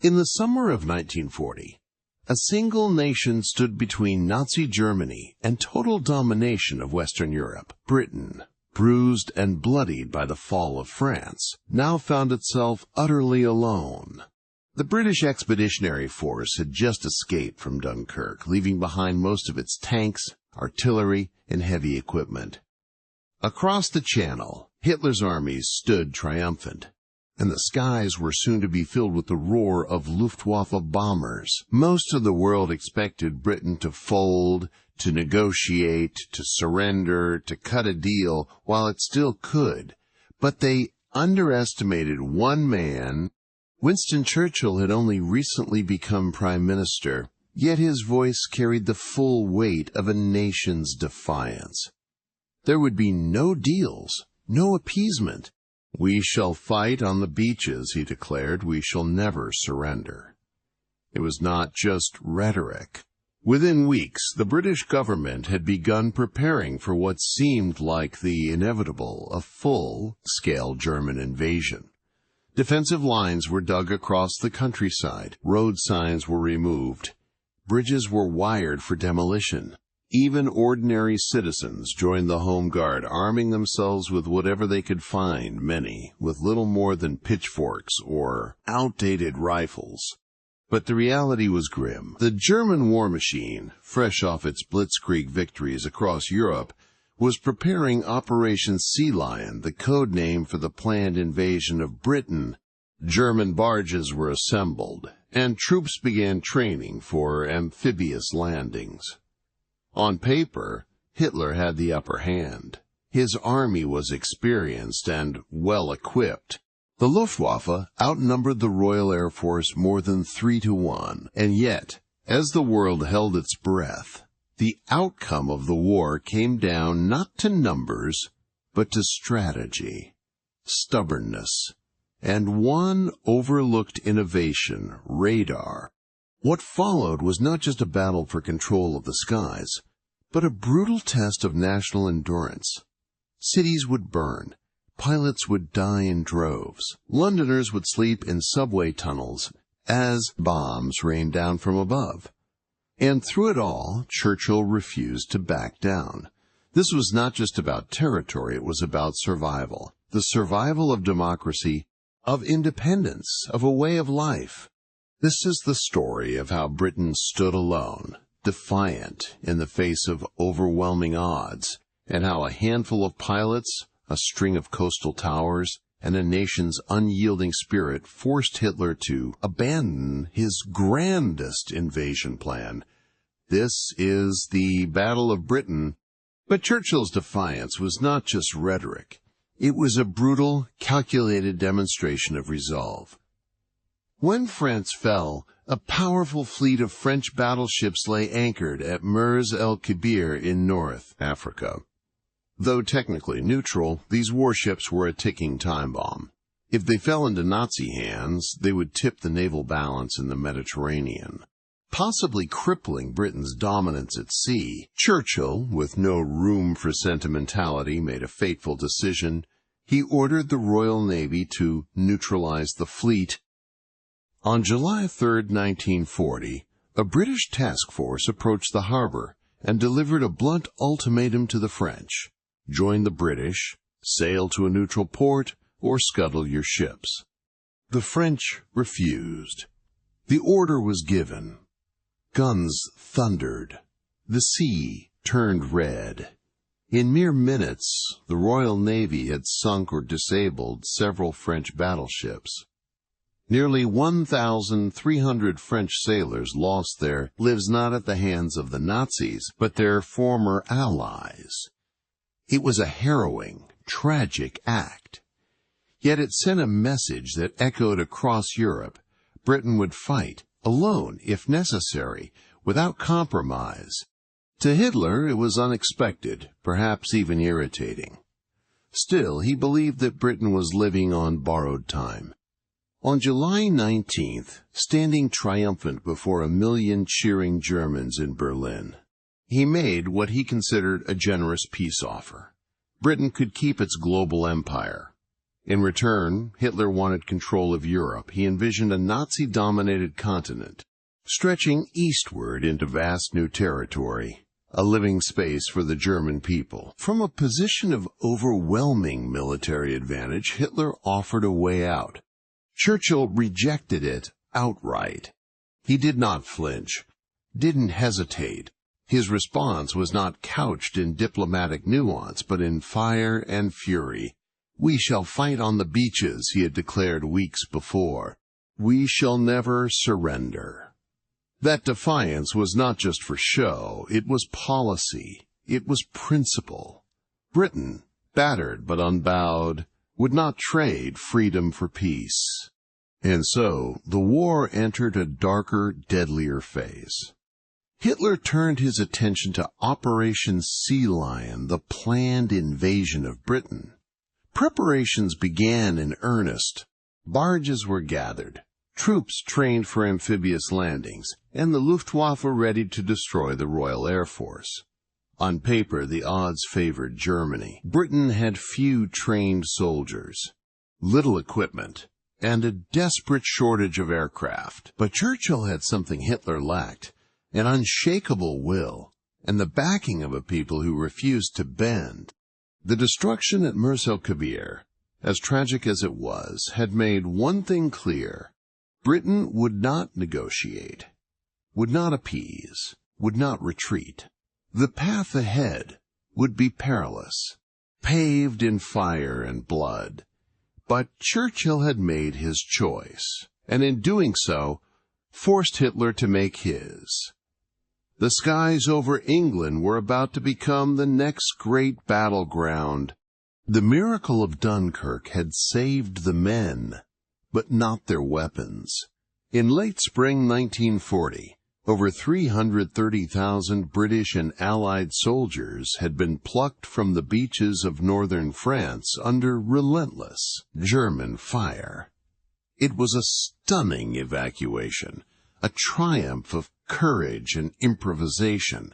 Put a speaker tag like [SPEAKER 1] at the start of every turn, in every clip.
[SPEAKER 1] In the summer of 1940, a single nation stood between Nazi Germany and total domination of Western Europe. Britain, bruised and bloodied by the fall of France, now found itself utterly alone. The British Expeditionary Force had just escaped from Dunkirk, leaving behind most of its tanks, artillery, and heavy equipment. Across the Channel, Hitler's armies stood triumphant, and the skies were soon to be filled with the roar of Luftwaffe bombers. Most of the world expected Britain to fold, to negotiate, to surrender, to cut a deal while it still could, but they underestimated one man. Winston Churchill had only recently become Prime Minister, yet his voice carried the full weight of a nation's defiance. There would be no deals, no appeasement. "We shall fight on the beaches," he declared. "We shall never surrender." It was not just rhetoric. Within weeks, the British government had begun preparing for what seemed like the inevitable, a full-scale German invasion. Defensive lines were dug across the countryside. Road signs were removed. Bridges were wired for demolition. Even ordinary citizens joined the Home Guard, arming themselves with whatever they could find, many with little more than pitchforks or outdated rifles. But the reality was grim. The German war machine, fresh off its blitzkrieg victories across Europe, was preparing Operation Sea Lion, the code name for the planned invasion of Britain. German barges were assembled, and troops began training for amphibious landings. On paper, Hitler had the upper hand. His army was experienced and well-equipped. The Luftwaffe outnumbered the Royal Air Force more than 3-1, and yet, as the world held its breath, the outcome of the war came down not to numbers, but to strategy, stubbornness, and one overlooked innovation, radar. What followed was not just a battle for control of the skies, but a brutal test of national endurance. Cities would burn. Pilots would die in droves. Londoners would sleep in subway tunnels as bombs rained down from above. And through it all, Churchill refused to back down. This was not just about territory, it was about survival. The survival of democracy, of independence, of a way of life. This is the story of how Britain stood alone, defiant in the face of overwhelming odds, and how a handful of pilots, a string of coastal towers, and a nation's unyielding spirit forced Hitler to abandon his grandest invasion plan. This is the Battle of Britain. But Churchill's defiance was not just rhetoric. It was a brutal, calculated demonstration of resolve. When France fell, a powerful fleet of French battleships lay anchored at Mers el-Kebir in North Africa. Though technically neutral, these warships were a ticking time bomb. If they fell into Nazi hands, they would tip the naval balance in the Mediterranean, possibly crippling Britain's dominance at sea. Churchill, with no room for sentimentality, made a fateful decision. He ordered the Royal Navy to neutralize the fleet. On July 3, 1940, a British task force approached the harbor and delivered a blunt ultimatum to the French. Join the British, sail to a neutral port, or scuttle your ships. The French refused. The order was given. Guns thundered. The sea turned red. In mere minutes, the Royal Navy had sunk or disabled several French battleships. Nearly 1,300 French sailors lost their lives not at the hands of the Nazis, but their former allies. It was a harrowing, tragic act. Yet it sent a message that echoed across Europe. Britain would fight, alone if necessary, without compromise. To Hitler it was unexpected, perhaps even irritating. Still, he believed that Britain was living on borrowed time. On July 19th, standing triumphant before 1 million cheering Germans in Berlin, he made what he considered a generous peace offer. Britain could keep its global empire. In return, Hitler wanted control of Europe. He envisioned a Nazi-dominated continent, stretching eastward into vast new territory, a living space for the German people. From a position of overwhelming military advantage, Hitler offered a way out. Churchill rejected it outright. He did not flinch, didn't hesitate. His response was not couched in diplomatic nuance, but in fire and fury. "We shall fight on the beaches," he had declared weeks before. "We shall never surrender." That defiance was not just for show, it was policy, it was principle. Britain, battered but unbowed, would not trade freedom for peace. And so the war entered a darker, deadlier phase. Hitler turned his attention to Operation Sea Lion, the planned invasion of Britain. Preparations began in earnest. Barges were gathered, troops trained for amphibious landings, and the Luftwaffe ready to destroy the Royal Air Force. On paper, the odds favored Germany. Britain had few trained soldiers, little equipment, and a desperate shortage of aircraft. But Churchill had something Hitler lacked: an unshakable will, and the backing of a people who refused to bend. The destruction at Mers el-Kabir, as tragic as it was, had made one thing clear: Britain would not negotiate, would not appease, would not retreat. The path ahead would be perilous, paved in fire and blood. But Churchill had made his choice, and in doing so, forced Hitler to make his. The skies over England were about to become the next great battleground. The miracle of Dunkirk had saved the men, but not their weapons. In late spring 1940, over 330,000 British and Allied soldiers had been plucked from the beaches of northern France under relentless German fire. It was a stunning evacuation, a triumph of courage and improvisation.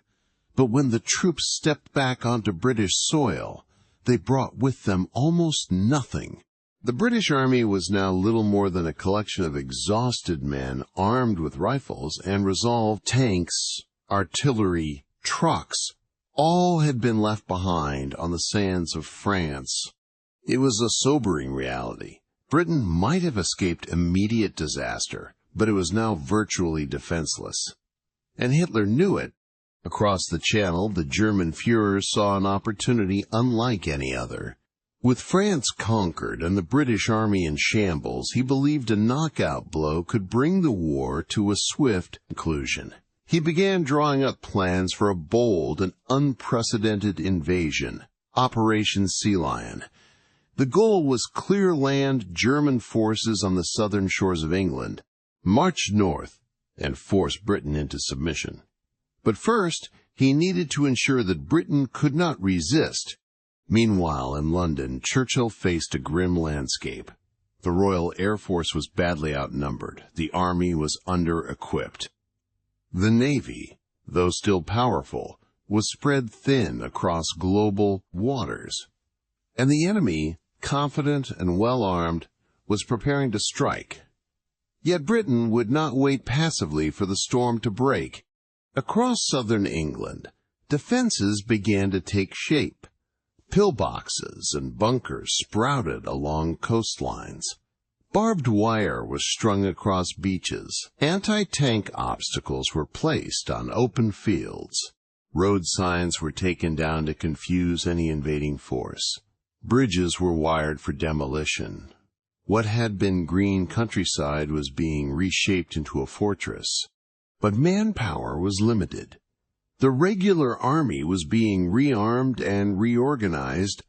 [SPEAKER 1] But when the troops stepped back onto British soil, they brought with them almost nothing. The British Army was now little more than a collection of exhausted men armed with rifles and resolved. Tanks, artillery, trucks, all had been left behind on the sands of France. It was a sobering reality. Britain might have escaped immediate disaster, but it was now virtually defenseless. And Hitler knew it. Across the Channel, the German Führer saw an opportunity unlike any other. With France conquered and the British Army in shambles, he believed a knockout blow could bring the war to a swift conclusion. He began drawing up plans for a bold and unprecedented invasion, Operation Sea Lion. The goal was clear land German forces on the southern shores of England, march north, and force Britain into submission. But first, he needed to ensure that Britain could not resist. Meanwhile, in London, Churchill faced a grim landscape. The Royal Air Force was badly outnumbered. The Army was under-equipped. The Navy, though still powerful, was spread thin across global waters. And the enemy, confident and well-armed, was preparing to strike. Yet Britain would not wait passively for the storm to break. Across southern England, defenses began to take shape. Pillboxes and bunkers sprouted along coastlines. Barbed wire was strung across beaches. Anti-tank obstacles were placed on open fields. Road signs were taken down to confuse any invading force. Bridges were wired for demolition. What had been green countryside was being reshaped into a fortress. But manpower was limited. The regular army was being rearmed and reorganized,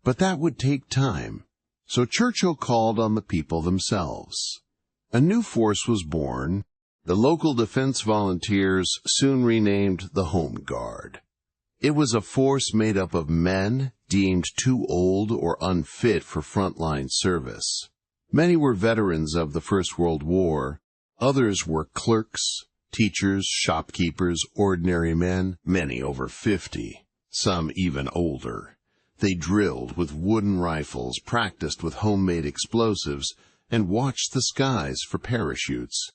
[SPEAKER 1] but that would take time. So Churchill called on the people themselves. A new force was born, the local defense volunteers, soon renamed the Home Guard. It was a force made up of men deemed too old or unfit for frontline service. Many were veterans of the First World War. Others were clerks, teachers, shopkeepers, ordinary men, many over 50, some even older. They drilled with wooden rifles, practiced with homemade explosives, and watched the skies for parachutes.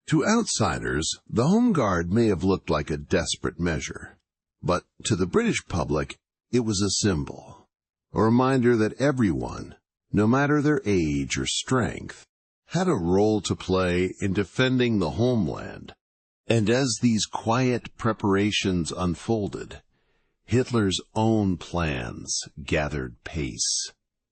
[SPEAKER 1] To outsiders, the Home Guard may have looked like a desperate measure, but to the British public, it was a symbol, a reminder that everyone, no matter their age or strength, had a role to play in defending the homeland. And as these quiet preparations unfolded, Hitler's own plans gathered pace.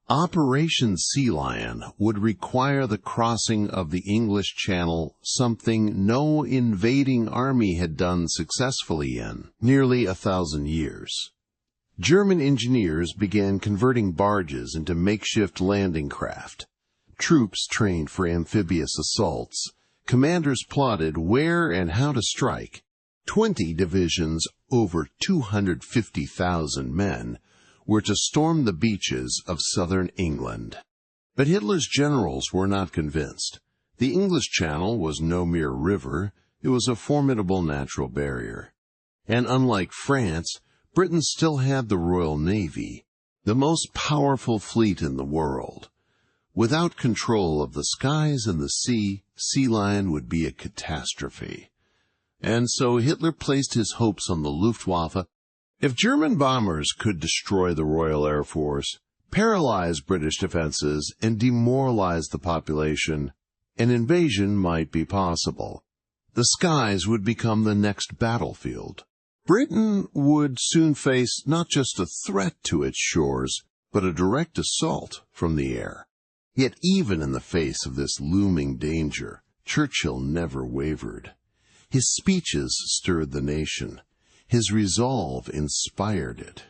[SPEAKER 1] Operation Sea Lion would require the crossing of the English Channel, something no invading army had done successfully in nearly 1,000 years. German engineers began converting barges into makeshift landing craft. Troops trained for amphibious assaults. Commanders plotted where and how to strike. 20 divisions, over 250,000 men, were to storm the beaches of southern England. But Hitler's generals were not convinced. The English Channel was no mere river, it was a formidable natural barrier. And unlike France, Britain still had the Royal Navy, the most powerful fleet in the world. Without control of the skies and the sea, Sea Lion would be a catastrophe. And so Hitler placed his hopes on the Luftwaffe. If German bombers could destroy the Royal Air Force, paralyze British defenses, and demoralize the population, an invasion might be possible. The skies would become the next battlefield. Britain would soon face not just a threat to its shores, but a direct assault from the air. Yet even in the face of this looming danger, Churchill never wavered. His speeches stirred the nation. His resolve inspired it.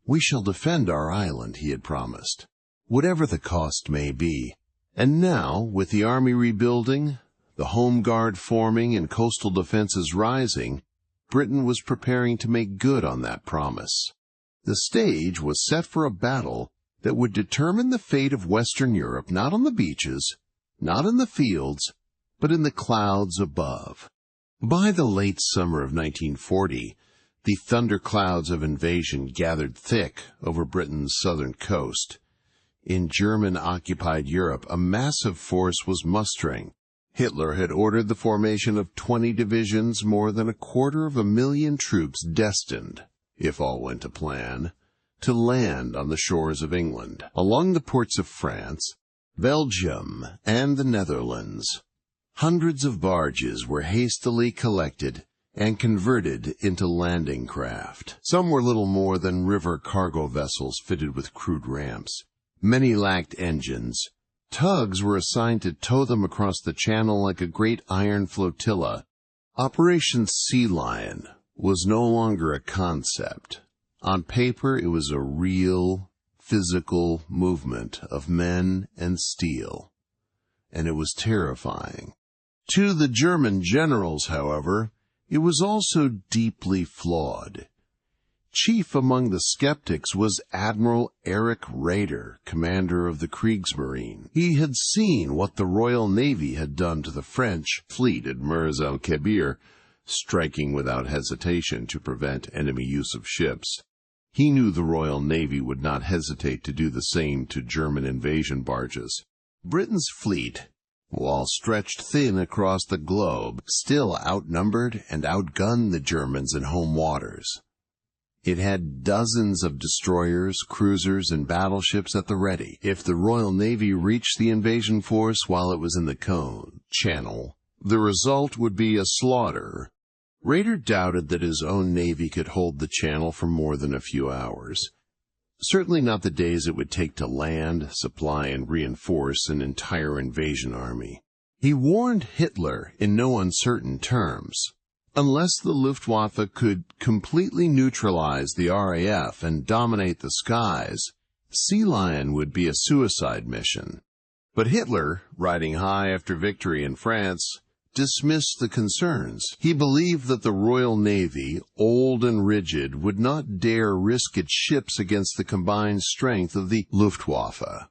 [SPEAKER 1] "We shall defend our island," he had promised, "whatever the cost may be." And now, with the army rebuilding, the Home Guard forming, and coastal defenses rising, Britain was preparing to make good on that promise. The stage was set for a battle that would determine the fate of Western Europe, not on the beaches, not in the fields, but in the clouds above. By the late summer of 1940, the thunderclouds of invasion gathered thick over Britain's southern coast. In German-occupied Europe, a massive force was mustering. Hitler had ordered the formation of 20 divisions, more than 250,000 troops destined, if all went to plan, to land on the shores of England, along the ports of France, Belgium, and the Netherlands. Hundreds of barges were hastily collected and converted into landing craft. Some were little more than river cargo vessels fitted with crude ramps. Many lacked engines. Tugs were assigned to tow them across the channel like a great iron flotilla. Operation Sea Lion was no longer a concept. On paper, it was a real, physical movement of men and steel. And it was terrifying. To the German generals, however, it was also deeply flawed. Chief among the skeptics was Admiral Erich Raeder, commander of the Kriegsmarine. He had seen what the Royal Navy had done to the French fleet at Mers el-Kebir, striking without hesitation to prevent enemy use of ships. He knew the Royal Navy would not hesitate to do the same to German invasion barges. Britain's fleet, while stretched thin across the globe, still outnumbered and outgunned the Germans in home waters. It had dozens of destroyers, cruisers, and battleships at the ready. If the Royal Navy reached the invasion force while it was in the Channel, the result would be a slaughter. Raeder doubted that his own navy could hold the Channel for more than a few hours. Certainly not the days it would take to land, supply, and reinforce an entire invasion army. He warned Hitler in no uncertain terms. Unless the Luftwaffe could completely neutralize the RAF and dominate the skies, Sea Lion would be a suicide mission. But Hitler, riding high after victory in France, dismissed the concerns. He believed that the Royal Navy, old and rigid, would not dare risk its ships against the combined strength of the Luftwaffe.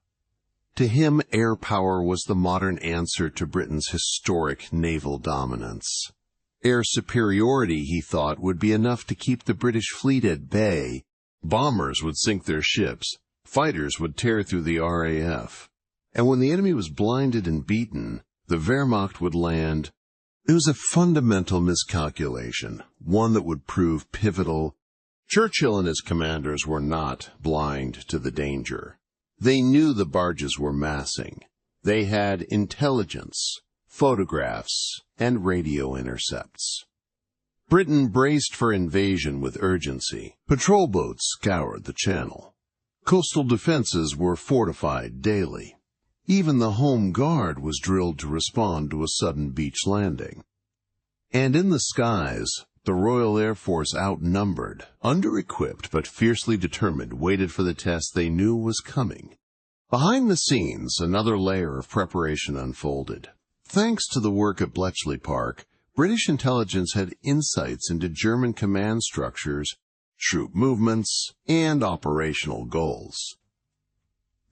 [SPEAKER 1] To him, air power was the modern answer to Britain's historic naval dominance. Air superiority, he thought, would be enough to keep the British fleet at bay, Bombers would sink their ships, fighters would tear through the RAF, and when the enemy was blinded and beaten, the Wehrmacht would land. It was a fundamental miscalculation, one that would prove pivotal. Churchill and his commanders were not blind to the danger. They knew the barges were massing. They had intelligence, photographs, and radio intercepts. Britain braced for invasion with urgency. Patrol boats scoured the channel. Coastal defenses were fortified daily. Even the Home Guard was drilled to respond to a sudden beach landing. And in the skies, the Royal Air Force, outnumbered, under-equipped but fiercely determined, waited for the test they knew was coming. Behind the scenes, another layer of preparation unfolded. Thanks to the work at Bletchley Park, British intelligence had insights into German command structures, troop movements, and operational goals.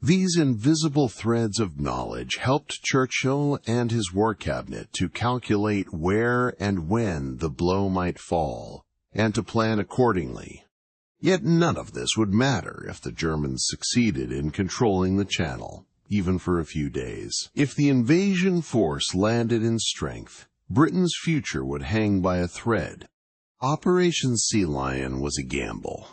[SPEAKER 1] These invisible threads of knowledge helped Churchill and his war cabinet to calculate where and when the blow might fall, and to plan accordingly. Yet none of this would matter if the Germans succeeded in controlling the channel, even for a few days. If the invasion force landed in strength, Britain's future would hang by a thread. Operation Sea Lion was a gamble.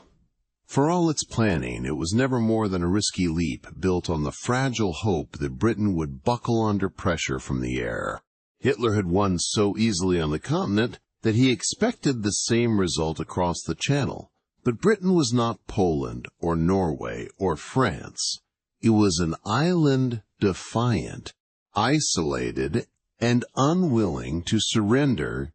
[SPEAKER 1] For all its planning, it was never more than a risky leap built on the fragile hope that Britain would buckle under pressure from the air. Hitler had won so easily on the continent that he expected the same result across the Channel. But Britain was not Poland or Norway or France. It was an island defiant, isolated, and unwilling to surrender.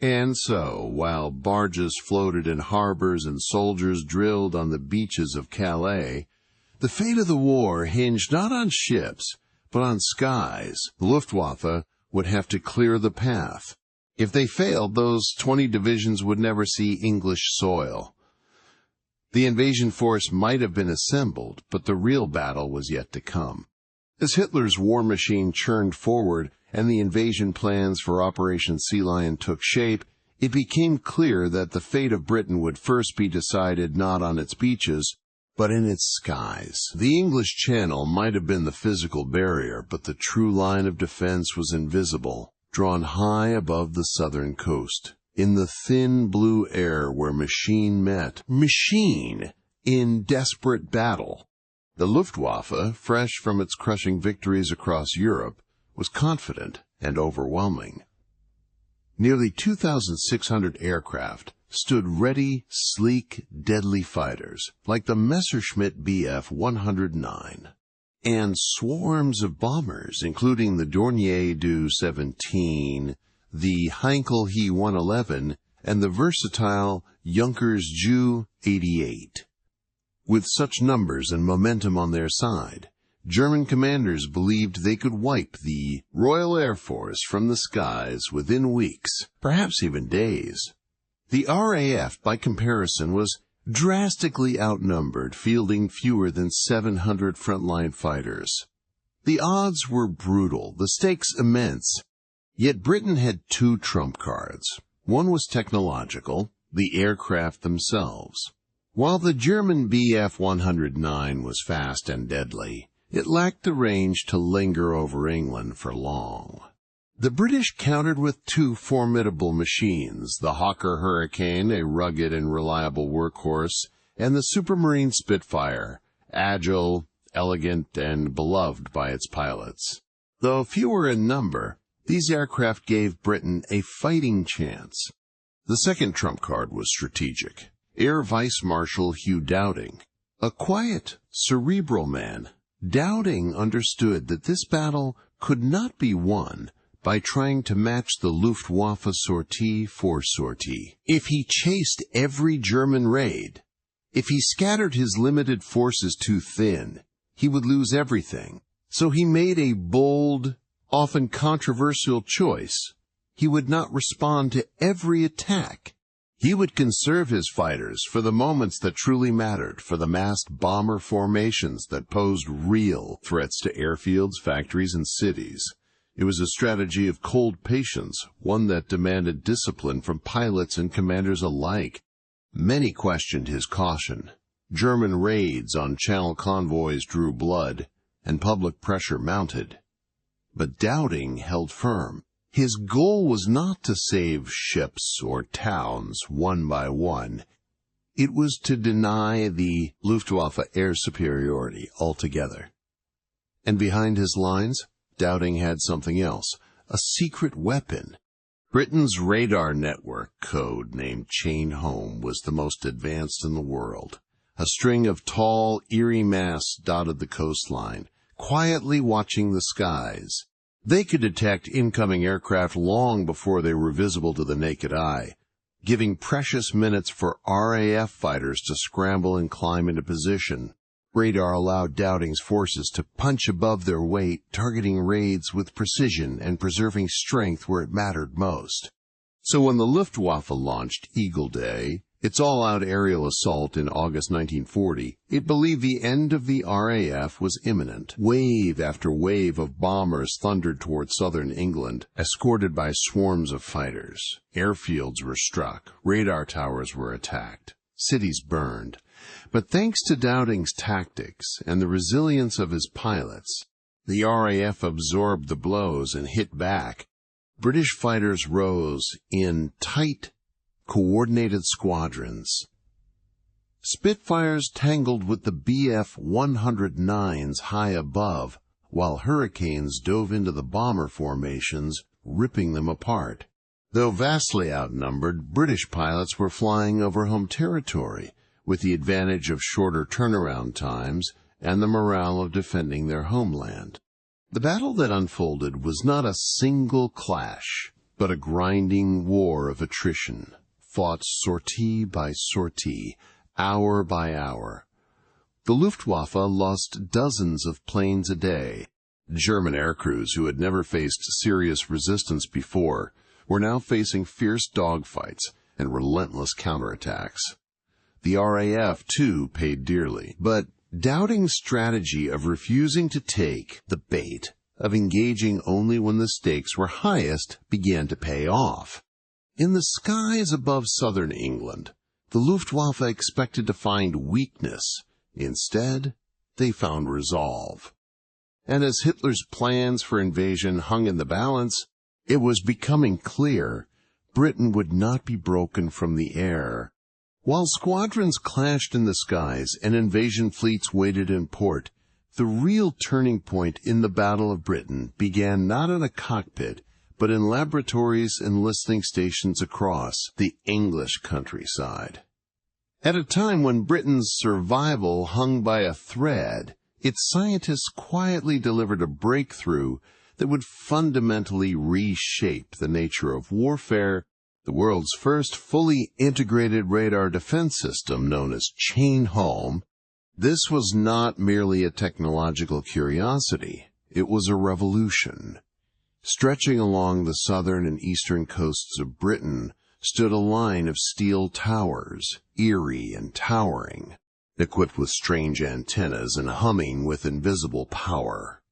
[SPEAKER 1] And so, while barges floated in harbors and soldiers drilled on the beaches of Calais, the fate of the war hinged not on ships, but on skies. The Luftwaffe would have to clear the path. If they failed, those 20 divisions would never see English soil. The invasion force might have been assembled, but the real battle was yet to come. As Hitler's war machine churned forward and the invasion plans for Operation Sea Lion took shape, it became clear that the fate of Britain would first be decided not on its beaches, but in its skies. The English Channel might have been the physical barrier, but the true line of defense was invisible, drawn high above the southern coast, in the thin blue air where machine met machine in desperate battle. The Luftwaffe, fresh from its crushing victories across Europe, was confident and overwhelming. Nearly 2,600 aircraft stood ready, sleek, deadly fighters, like the Messerschmitt Bf 109, and swarms of bombers, including the Dornier Du 17, the Heinkel He 111, and the versatile Junkers Ju 88. With such numbers and momentum on their side, German commanders believed they could wipe the Royal Air Force from the skies within weeks, perhaps even days. The RAF, by comparison, was drastically outnumbered, fielding fewer than 700 frontline fighters. The odds were brutal, the stakes immense. Yet Britain had two trump cards. One was technological, the aircraft themselves. While the German Bf 109 was fast and deadly, it lacked the range to linger over England for long. The British countered with two formidable machines, the Hawker Hurricane, a rugged and reliable workhorse, and the Supermarine Spitfire, agile, elegant, and beloved by its pilots. Though fewer in number, these aircraft gave Britain a fighting chance. The second trump card was strategic. Air Vice Marshal Hugh Dowding, a quiet, cerebral man, Dowding understood that this battle could not be won by trying to match the Luftwaffe sortie for sortie. If he chased every German raid, if he scattered his limited forces too thin, he would lose everything. So he made a bold, often controversial choice. He would not respond to every attack. He would conserve his fighters for the moments that truly mattered, for the massed bomber formations that posed real threats to airfields, factories, and cities. It was a strategy of cold patience, one that demanded discipline from pilots and commanders alike. Many questioned his caution. German raids on Channel convoys drew blood, and public pressure mounted. But Dowding held firm. His goal was not to save ships or towns one by one. It was to deny the Luftwaffe air superiority altogether. And behind his lines, Dowding had something else, a secret weapon. Britain's radar network code, named Chain Home, was the most advanced in the world. A string of tall, eerie masts dotted the coastline, quietly watching the skies. They could detect incoming aircraft long before they were visible to the naked eye, giving precious minutes for RAF fighters to scramble and climb into position. Radar allowed Dowding's forces to punch above their weight, targeting raids with precision and preserving strength where it mattered most. So when the Luftwaffe launched Eagle Day, its all-out aerial assault in August 1940, it believed the end of the RAF was imminent. Wave after wave of bombers thundered toward southern England, escorted by swarms of fighters. Airfields were struck, radar towers were attacked, cities burned. But thanks to Dowding's tactics and the resilience of his pilots, the RAF absorbed the blows and hit back. British fighters rose in tight, coordinated squadrons. Spitfires tangled with the Bf-109s high above, while Hurricanes dove into the bomber formations, ripping them apart. Though vastly outnumbered, British pilots were flying over home territory, with the advantage of shorter turnaround times and the morale of defending their homeland. The battle that unfolded was not a single clash, but a grinding war of attrition, fought sortie by sortie, hour by hour. The Luftwaffe lost dozens of planes a day. German aircrews, who had never faced serious resistance before, were now facing fierce dogfights and relentless counterattacks. The RAF, too, paid dearly, but Dowding's strategy of refusing to take the bait, of engaging only when the stakes were highest, began to pay off. In the skies above southern England, the Luftwaffe expected to find weakness. Instead, they found resolve. And as Hitler's plans for invasion hung in the balance, it was becoming clear Britain would not be broken from the air. While squadrons clashed in the skies and invasion fleets waited in port, the real turning point in the Battle of Britain began not in a cockpit, but in laboratories and listening stations across the English countryside. At a time when Britain's survival hung by a thread, its scientists quietly delivered a breakthrough that would fundamentally reshape the nature of warfare. The world's first fully integrated radar defense system, known as Chain Home. This was not merely a technological curiosity. It was a revolution. Stretching along the southern and eastern coasts of Britain stood a line of steel towers, eerie and towering, equipped with strange antennas and humming with invisible power.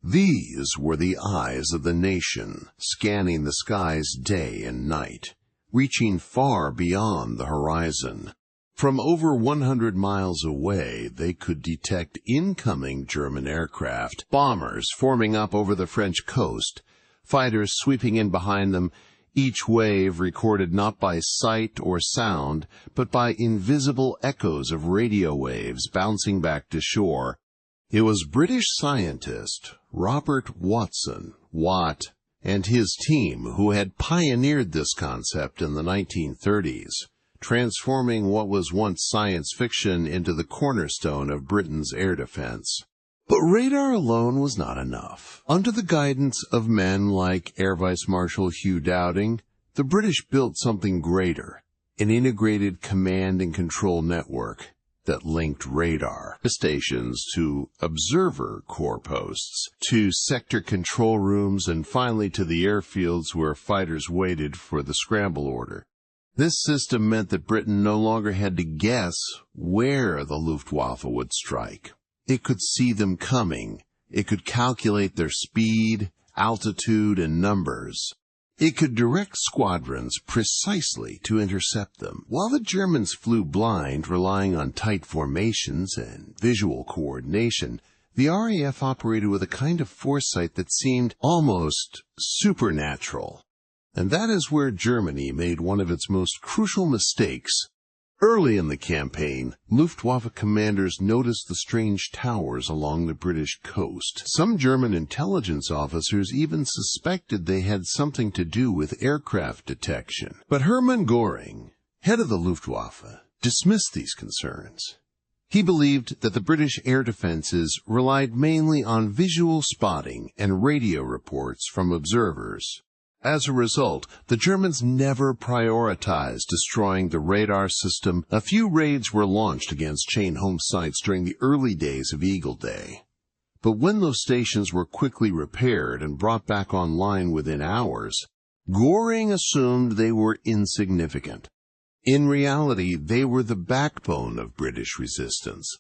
[SPEAKER 1] These were the eyes of the nation, scanning the skies day and night, reaching far beyond the horizon. From over 100 miles away, they could detect incoming German aircraft, bombers forming up over the French coast, fighters sweeping in behind them, each wave recorded not by sight or sound, but by invisible echoes of radio waves bouncing back to shore. It was British scientist Robert Watson, Watt, and his team who had pioneered this concept in the 1930s, transforming what was once science fiction into the cornerstone of Britain's air defense. But radar alone was not enough. Under the guidance of men like Air Vice Marshal Hugh Dowding, the British built something greater, an integrated command and control network that linked radar stations to observer corps posts, to sector control rooms, and finally to the airfields where fighters waited for the scramble order. This system meant that Britain no longer had to guess where the Luftwaffe would strike. It could see them coming. It could calculate their speed, altitude, and numbers. It could direct squadrons precisely to intercept them. While the Germans flew blind, relying on tight formations and visual coordination, the RAF operated with a kind of foresight that seemed almost supernatural. And that is where Germany made one of its most crucial mistakes. Early in the campaign, Luftwaffe commanders noticed the strange towers along the British coast. Some German intelligence officers even suspected they had something to do with aircraft detection. But Hermann Göring, head of the Luftwaffe, dismissed these concerns. He believed that the British air defenses relied mainly on visual spotting and radio reports from observers. As a result, the Germans never prioritized destroying the radar system. A few raids were launched against chain home sites during the early days of Eagle Day. But when those stations were quickly repaired and brought back online within hours, Göring assumed they were insignificant. In reality, they were the backbone of British resistance.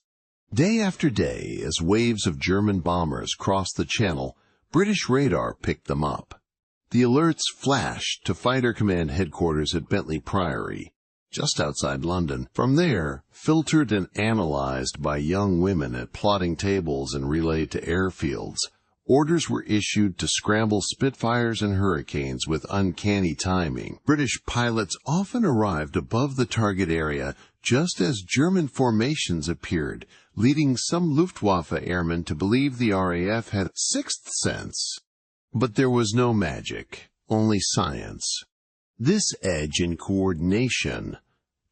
[SPEAKER 1] Day after day, as waves of German bombers crossed the Channel, British radar picked them up. The alerts flashed to Fighter Command headquarters at Bletchley Priory, just outside London. From there, filtered and analyzed by young women at plotting tables and relayed to airfields, orders were issued to scramble Spitfires and Hurricanes with uncanny timing. British pilots often arrived above the target area just as German formations appeared, leading some Luftwaffe airmen to believe the RAF had sixth sense. But there was no magic, only science. This edge in coordination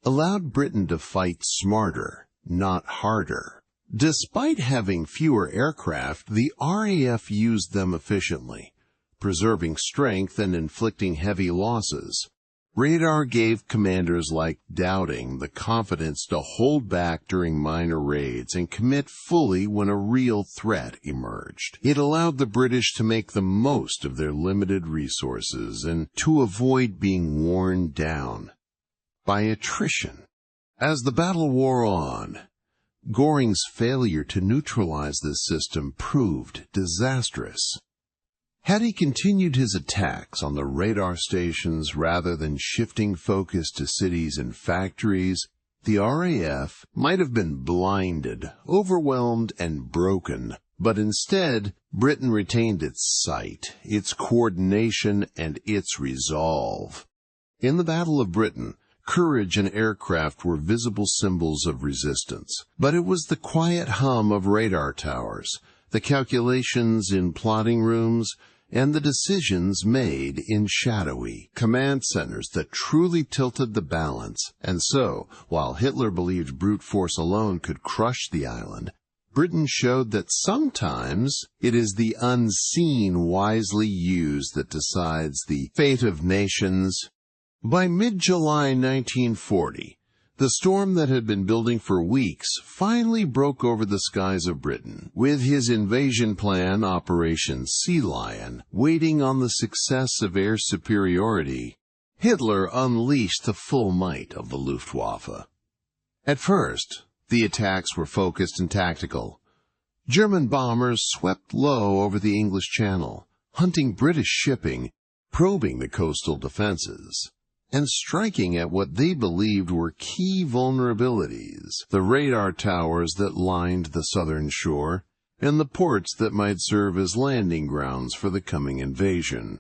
[SPEAKER 1] allowed Britain to fight smarter, not harder. Despite having fewer aircraft, the RAF used them efficiently, preserving strength and inflicting heavy losses. Radar gave commanders like Dowding the confidence to hold back during minor raids and commit fully when a real threat emerged. It allowed the British to make the most of their limited resources and to avoid being worn down by attrition. As the battle wore on, Göring's failure to neutralize this system proved disastrous. Had he continued his attacks on the radar stations rather than shifting focus to cities and factories, the RAF might have been blinded, overwhelmed, and broken. But instead, Britain retained its sight, its coordination, and its resolve. In the Battle of Britain, courage and aircraft were visible symbols of resistance. But it was the quiet hum of radar towers, the calculations in plotting rooms, and the decisions made in shadowy command centers that truly tilted the balance. And so, while Hitler believed brute force alone could crush the island, Britain showed that sometimes it is the unseen wisely used that decides the fate of nations. By mid-July 1940, the storm that had been building for weeks finally broke over the skies of Britain. With his invasion plan, Operation Sea Lion, waiting on the success of air superiority, Hitler unleashed the full might of the Luftwaffe. At first, the attacks were focused and tactical. German bombers swept low over the English Channel, hunting British shipping, probing the coastal defenses, and striking at what they believed were key vulnerabilities, the radar towers that lined the southern shore, and the ports that might serve as landing grounds for the coming invasion.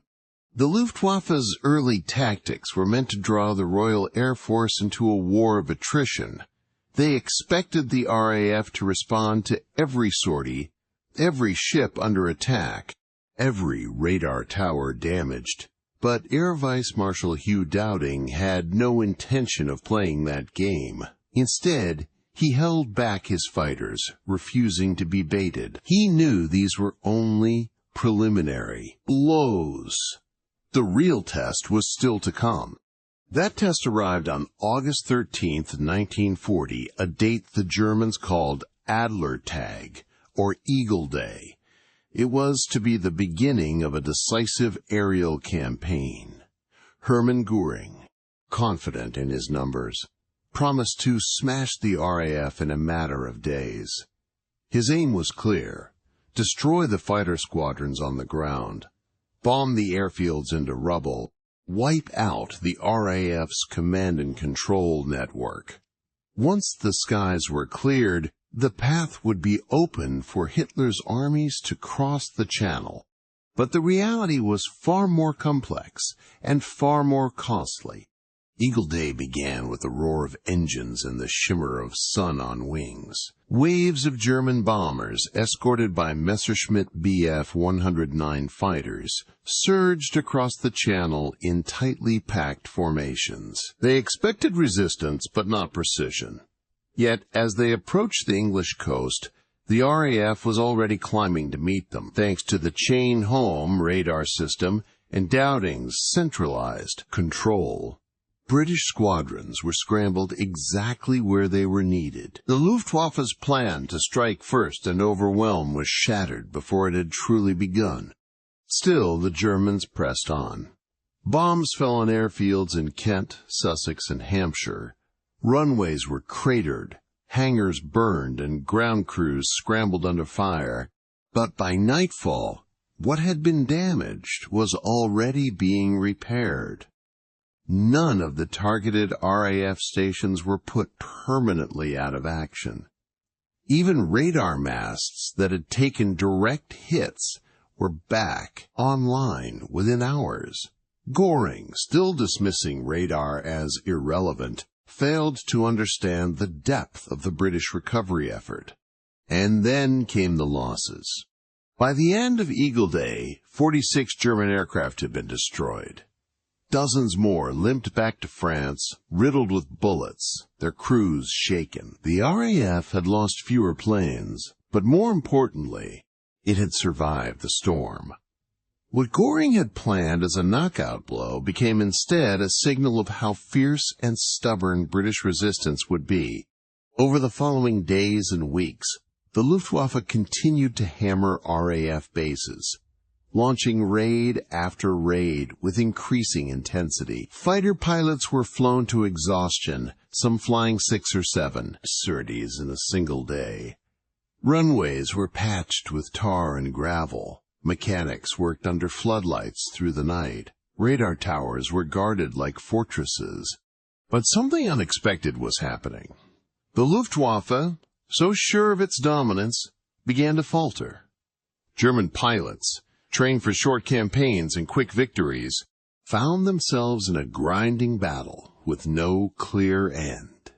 [SPEAKER 1] The Luftwaffe's early tactics were meant to draw the Royal Air Force into a war of attrition. They expected the RAF to respond to every sortie, every ship under attack, every radar tower damaged. But Air Vice Marshal Hugh Dowding had no intention of playing that game. Instead, he held back his fighters, refusing to be baited. He knew these were only preliminary blows. The real test was still to come. That test arrived on August 13th, 1940, a date the Germans called Adler Tag, or Eagle Day. It was to be the beginning of a decisive aerial campaign. Hermann Göring, confident in his numbers, promised to smash the RAF in a matter of days. His aim was clear: destroy the fighter squadrons on the ground. bomb the airfields into rubble, wipe out the RAF's command and control network. Once the skies were cleared, the path would be open for Hitler's armies to cross the Channel. But the reality was far more complex and far more costly. Eagle Day began with the roar of engines and the shimmer of sun on wings. Waves of German bombers, escorted by Messerschmitt Bf 109 fighters, surged across the Channel in tightly packed formations. They expected resistance, but not precision. Yet, as they approached the English coast, the RAF was already climbing to meet them, thanks to the chain-home radar system and Dowding's centralized control. British squadrons were scrambled exactly where they were needed. The Luftwaffe's plan to strike first and overwhelm was shattered before it had truly begun. Still, the Germans pressed on. Bombs fell on airfields in Kent, Sussex, and Hampshire. Runways were cratered, hangars burned, and ground crews scrambled under fire. But by nightfall, what had been damaged was already being repaired. None of the targeted RAF stations were put permanently out of action. Even radar masts that had taken direct hits were back online within hours. Goring, still dismissing radar as irrelevant, failed to understand the depth of the British recovery effort. And then came the losses. By the end of Eagle Day, 46 German aircraft had been destroyed. Dozens more limped back to France, riddled with bullets, their crews shaken. The RAF had lost fewer planes, but more importantly, it had survived the storm. What Goring had planned as a knockout blow became instead a signal of how fierce and stubborn British resistance would be. Over the following days and weeks, the Luftwaffe continued to hammer RAF bases, launching raid after raid with increasing intensity. Fighter pilots were flown to exhaustion, some flying 6 or 7 sorties in a single day. Runways were patched with tar and gravel. Mechanics worked under floodlights through the night. Radar towers were guarded like fortresses. But something unexpected was happening. The Luftwaffe, so sure of its dominance, began to falter. German pilots, trained for short campaigns and quick victories, found themselves in a grinding battle with no clear end.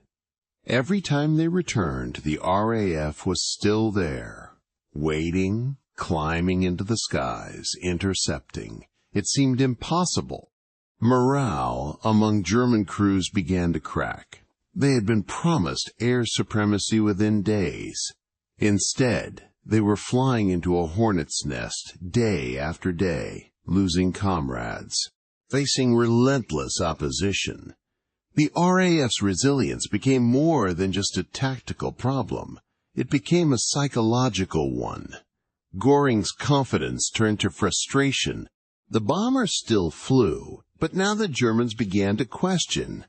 [SPEAKER 1] Every time they returned, the RAF was still there, waiting, climbing into the skies, intercepting. It seemed impossible. Morale among German crews began to crack. They had been promised air supremacy within days. Instead, they were flying into a hornet's nest day after day, losing comrades, facing relentless opposition. The RAF's resilience became more than just a tactical problem. It became a psychological one. Goring's confidence turned to frustration. The bombers still flew, but now the Germans began to question,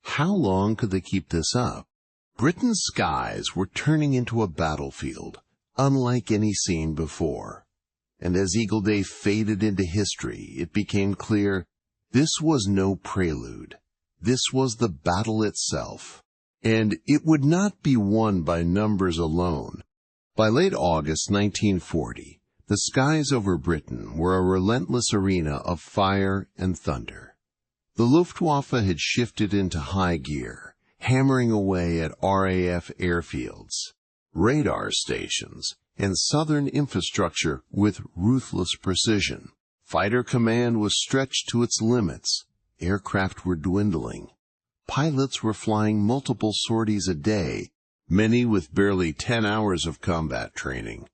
[SPEAKER 1] how long could they keep this up? Britain's skies were turning into a battlefield, unlike any seen before. And as Eagle Day faded into history, it became clear this was no prelude. This was the battle itself. And it would not be won by numbers alone. By late August 1940, the skies over Britain were a relentless arena of fire and thunder. The Luftwaffe had shifted into high gear, hammering away at RAF airfields, radar stations, and southern infrastructure with ruthless precision. Fighter command was stretched to its limits. Aircraft were dwindling. Pilots were flying multiple sorties a day, many with barely 10 hours of combat training.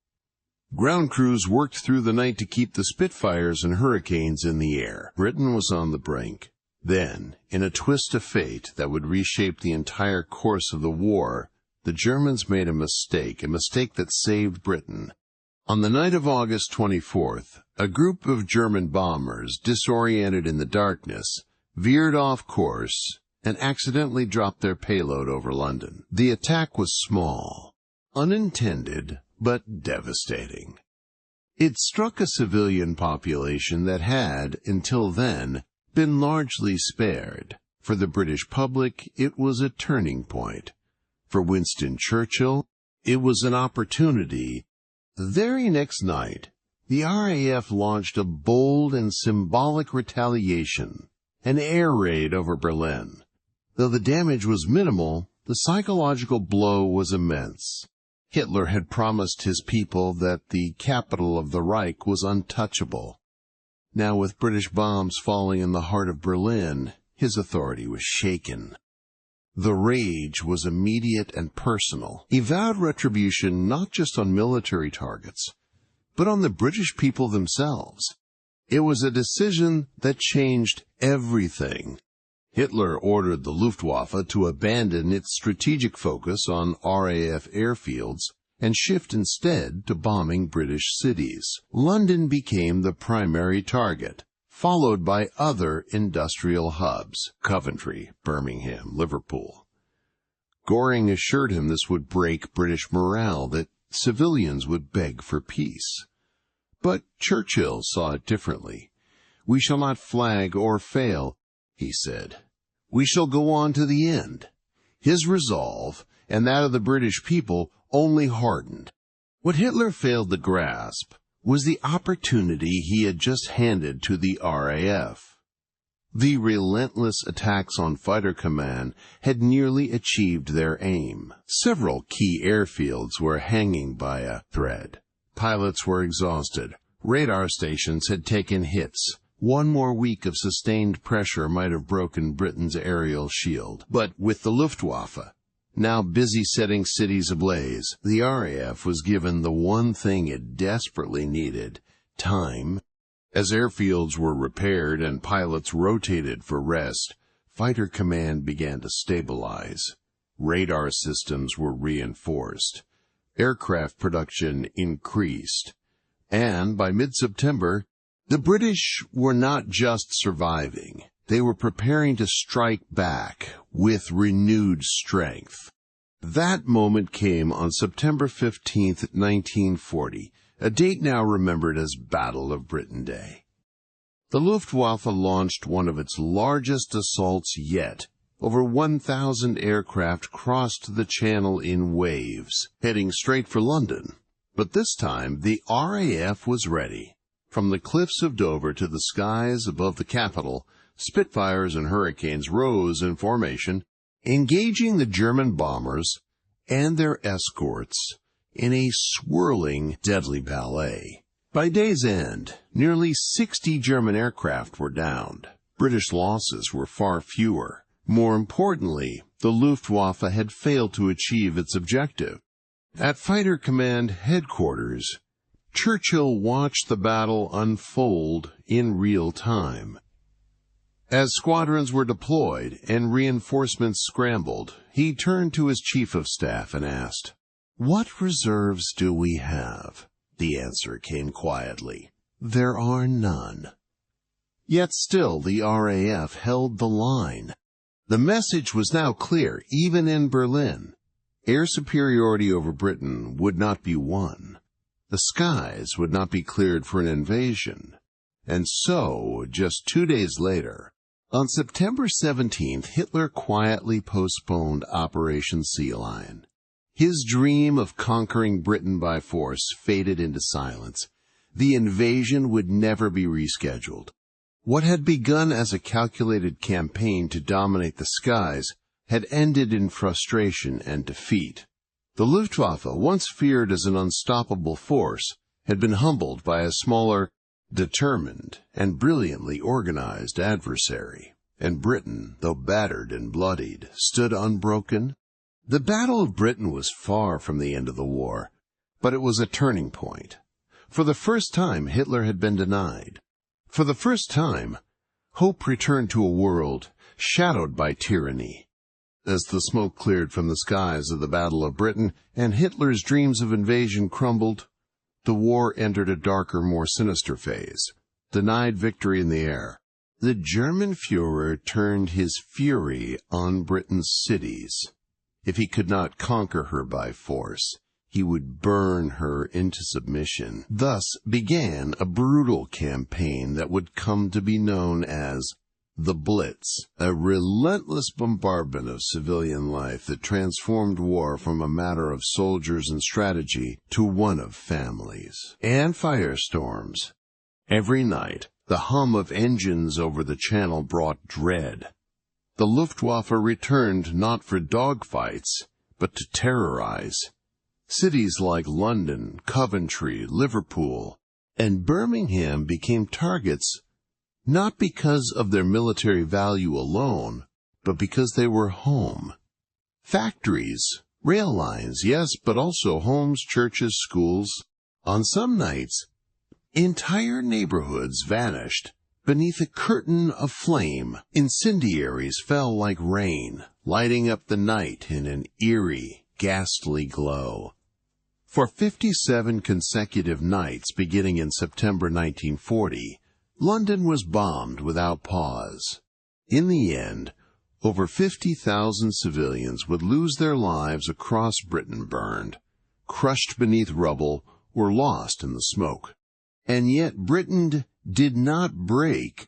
[SPEAKER 1] Ground crews worked through the night to keep the Spitfires and Hurricanes in the air. Britain was on the brink. Then, in a twist of fate that would reshape the entire course of the war, the Germans made a mistake that saved Britain. On the night of August 24th, a group of German bombers, disoriented in the darkness, veered off course and accidentally dropped their payload over London. The attack was small, unintended, but devastating. It struck a civilian population that had, until then, been largely spared. For the British public, it was a turning point. For Winston Churchill, it was an opportunity. The very next night, the RAF launched a bold and symbolic retaliation, an air raid over Berlin. Though the damage was minimal, the psychological blow was immense. Hitler had promised his people that the capital of the Reich was untouchable. Now, with British bombs falling in the heart of Berlin, his authority was shaken. The rage was immediate and personal. He vowed retribution not just on military targets, but on the British people themselves. It was a decision that changed everything. Hitler ordered the Luftwaffe to abandon its strategic focus on RAF airfields and shift instead to bombing British cities. London became the primary target, followed by other industrial hubs, Coventry, Birmingham, Liverpool. Goring assured him this would break British morale, that civilians would beg for peace. But Churchill saw it differently. "We shall not flag or fail," he said. "We shall go on to the end." His resolve, and that of the British people, only hardened. What Hitler failed to grasp was the opportunity he had just handed to the RAF. The relentless attacks on Fighter Command had nearly achieved their aim. Several key airfields were hanging by a thread. Pilots were exhausted. Radar stations had taken hits. One more week of sustained pressure might have broken Britain's aerial shield. But with the Luftwaffe now busy setting cities ablaze, the RAF was given the one thing it desperately needed: time. As airfields were repaired and pilots rotated for rest, Fighter Command began to stabilize. Radar systems were reinforced. Aircraft production increased. And by mid-September, the British were not just surviving. They were preparing to strike back with renewed strength. That moment came on September 15, 1940, a date now remembered as Battle of Britain Day. The Luftwaffe launched one of its largest assaults yet. Over 1,000 aircraft crossed the Channel in waves, heading straight for London. But this time, the RAF was ready. From the cliffs of Dover to the skies above the capital, Spitfires and Hurricanes rose in formation, engaging the German bombers and their escorts in a swirling, deadly ballet. By day's end, nearly 60 German aircraft were downed. British losses were far fewer. More importantly, the Luftwaffe had failed to achieve its objective. At Fighter Command headquarters, Churchill watched the battle unfold in real time. As squadrons were deployed and reinforcements scrambled, he turned to his chief of staff and asked, "What reserves do we have?" The answer came quietly, "There are none." Yet still the RAF held the line. The message was now clear, even in Berlin. Air superiority over Britain would not be won. The skies would not be cleared for an invasion. And so, just 2 days later, on September 17th, Hitler quietly postponed Operation Sea Lion. His dream of conquering Britain by force faded into silence. The invasion would never be rescheduled. What had begun as a calculated campaign to dominate the skies had ended in frustration and defeat. The Luftwaffe, once feared as an unstoppable force, had been humbled by a smaller, determined, and brilliantly organized adversary. And Britain, though battered and bloodied, stood unbroken. The Battle of Britain was far from the end of the war, but it was a turning point. For the first time, Hitler had been denied. For the first time, hope returned to a world shadowed by tyranny. As the smoke cleared from the skies of the Battle of Britain and Hitler's dreams of invasion crumbled, the war entered a darker, more sinister phase. Denied victory in the air, the German Führer turned his fury on Britain's cities. If he could not conquer her by force, he would burn her into submission. Thus began a brutal campaign that would come to be known as the Blitz, a relentless bombardment of civilian life that transformed war from a matter of soldiers and strategy to one of families and firestorms. Every night, the hum of engines over the channel brought dread. The Luftwaffe returned not for dogfights, but to terrorize. Cities like London, Coventry, Liverpool, and Birmingham became targets not because of their military value alone, but because they were home. Factories, rail lines, yes, but also homes, churches, schools. On some nights, entire neighborhoods vanished beneath a curtain of flame. Incendiaries fell like rain, lighting up the night in an eerie, ghastly glow. For 57 consecutive nights beginning in September 1940, London was bombed without pause. In the end, over 50,000 civilians would lose their lives across Britain burned, crushed beneath rubble, or lost in the smoke. And yet Britain did not break.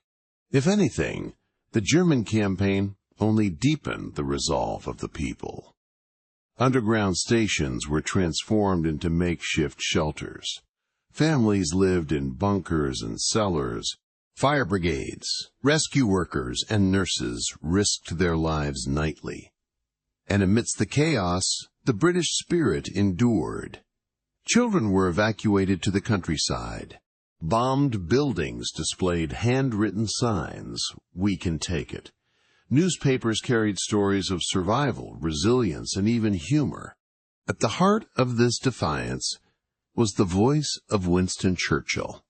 [SPEAKER 1] If anything, the German campaign only deepened the resolve of the people. Underground stations were transformed into makeshift shelters. Families lived in bunkers and cellars. Fire brigades, rescue workers, and nurses risked their lives nightly. And amidst the chaos, the British spirit endured. Children were evacuated to the countryside. Bombed buildings displayed handwritten signs, "We can take it." Newspapers carried stories of survival, resilience, and even humor. At the heart of this defiance was the voice of Winston Churchill.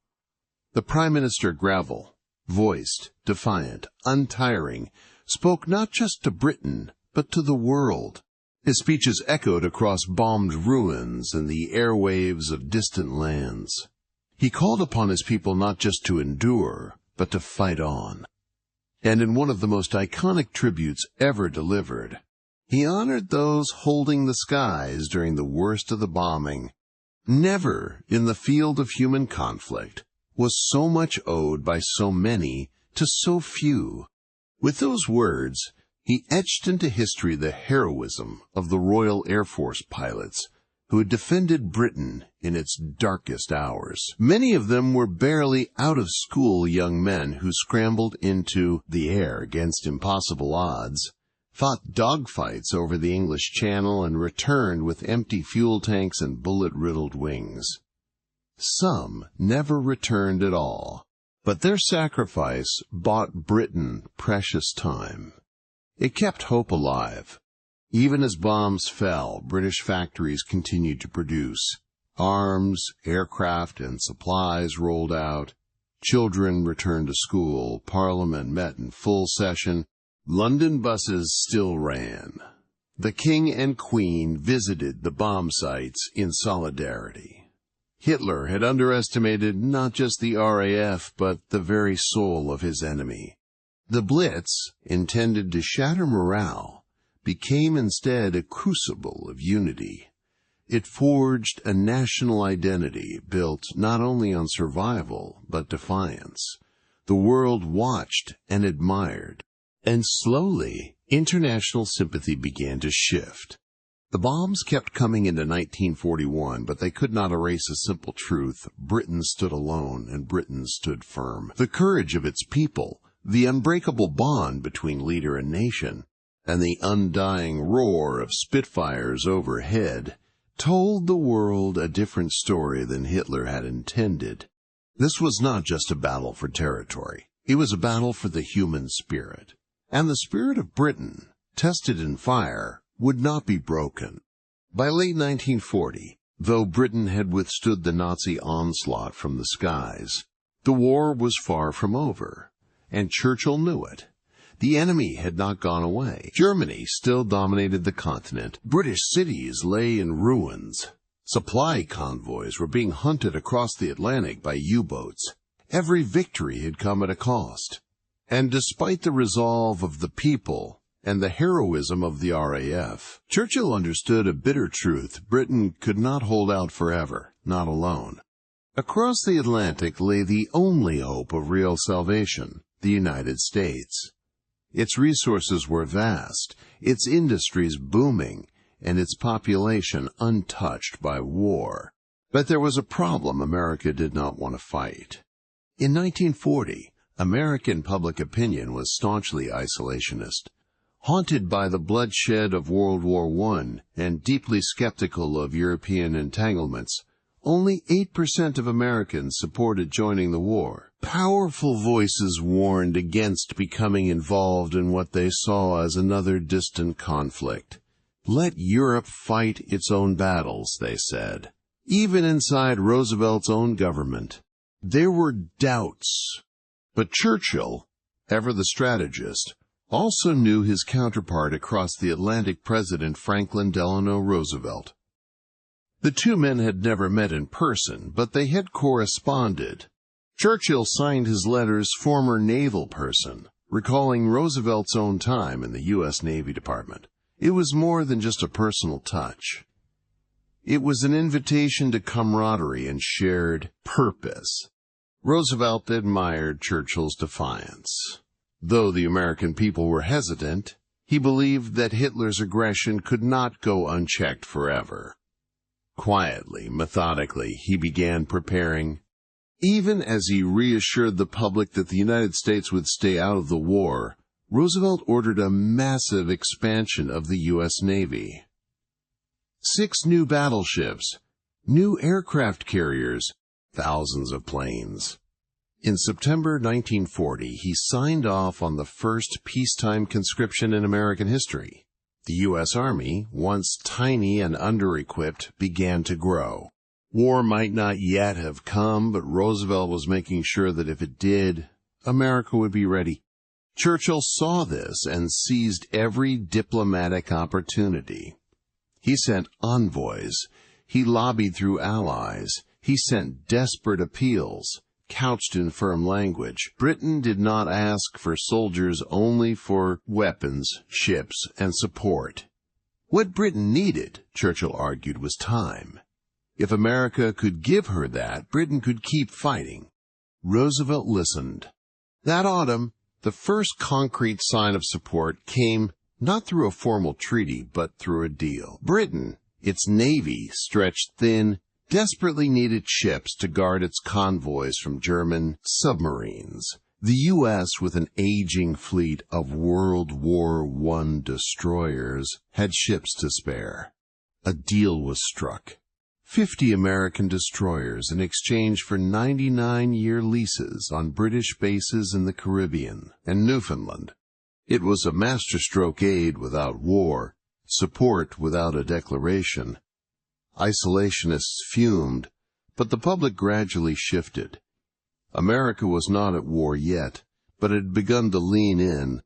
[SPEAKER 1] The Prime Minister Greville, voiced, defiant, untiring, spoke not just to Britain, but to the world. His speeches echoed across bombed ruins and the airwaves of distant lands. He called upon his people not just to endure, but to fight on. And in one of the most iconic tributes ever delivered, he honored those holding the skies during the worst of the bombing. Never in the field of human conflict was so much owed by so many to so few. With those words, he etched into history the heroism of the Royal Air Force pilots who had defended Britain in its darkest hours. Many of them were barely out-of-school young men who scrambled into the air against impossible odds, fought dogfights over the English Channel, and returned with empty fuel tanks and bullet-riddled wings. Some never returned at all, but their sacrifice bought Britain precious time. It kept hope alive. Even as bombs fell, British factories continued to produce. Arms, aircraft, and supplies rolled out. Children returned to school. Parliament met in full session. London buses still ran. The King and Queen visited the bomb sites in solidarity. Hitler had underestimated not just the RAF, but the very soul of his enemy. The Blitz, intended to shatter morale, became instead a crucible of unity. It forged a national identity built not only on survival, but defiance. The world watched and admired, and slowly, international sympathy began to shift. The bombs kept coming into 1941, but they could not erase a simple truth. Britain stood alone, and Britain stood firm. The courage of its people, the unbreakable bond between leader and nation, and the undying roar of Spitfires overhead told the world a different story than Hitler had intended. This was not just a battle for territory. It was a battle for the human spirit. And the spirit of Britain, tested in fire, would not be broken. By late 1940, though Britain had withstood the Nazi onslaught from the skies, the war was far from over, and Churchill knew it. The enemy had not gone away. Germany still dominated the continent. British cities lay in ruins. Supply convoys were being hunted across the Atlantic by U-boats. Every victory had come at a cost. And despite the resolve of the people and the heroism of the RAF. Churchill understood a bitter truth: Britain could not hold out forever, not alone. Across the Atlantic lay the only hope of real salvation: the United States. Its resources were vast, its industries booming, and its population untouched by war. But there was a problem America did not want to fight. In 1940, American public opinion was staunchly isolationist. Haunted by the bloodshed of World War I and deeply skeptical of European entanglements, only 8% of Americans supported joining the war. Powerful voices warned against becoming involved in what they saw as another distant conflict. Let Europe fight its own battles, they said. Even inside Roosevelt's own government, there were doubts. But Churchill, ever the strategist, also knew his counterpart across the Atlantic, President Franklin Delano Roosevelt. The two men had never met in person, but they had corresponded. Churchill signed his letters "former naval person," recalling Roosevelt's own time in the U.S. Navy Department. It was more than just a personal touch. It was an invitation to camaraderie and shared purpose. Roosevelt admired Churchill's defiance. Though the American people were hesitant, he believed that Hitler's aggression could not go unchecked forever. Quietly, methodically, he began preparing. Even as he reassured the public that the United States would stay out of the war, Roosevelt ordered a massive expansion of the U.S. Navy. 6 new battleships, new aircraft carriers, thousands of planes. In September 1940, he signed off on the first peacetime conscription in American history. The U.S. Army, once tiny and under-equipped, began to grow. War might not yet have come, but Roosevelt was making sure that if it did, America would be ready. Churchill saw this and seized every diplomatic opportunity. He sent envoys. He lobbied through allies. He sent desperate appeals, couched in firm language. Britain did not ask for soldiers, only for weapons, ships, and support. What Britain needed, Churchill argued, was time. If America could give her that, Britain could keep fighting. Roosevelt listened. That autumn, the first concrete sign of support came not through a formal treaty, but through a deal. Britain, its navy stretched thin, desperately needed ships to guard its convoys from German submarines. The U.S., with an aging fleet of World War I destroyers, had ships to spare. A deal was struck. 50 American destroyers in exchange for 99-year leases on British bases in the Caribbean and Newfoundland. It was a masterstroke aid without war, support without a declaration. Isolationists fumed, but the public gradually shifted. America was not at war yet, but had begun to lean in.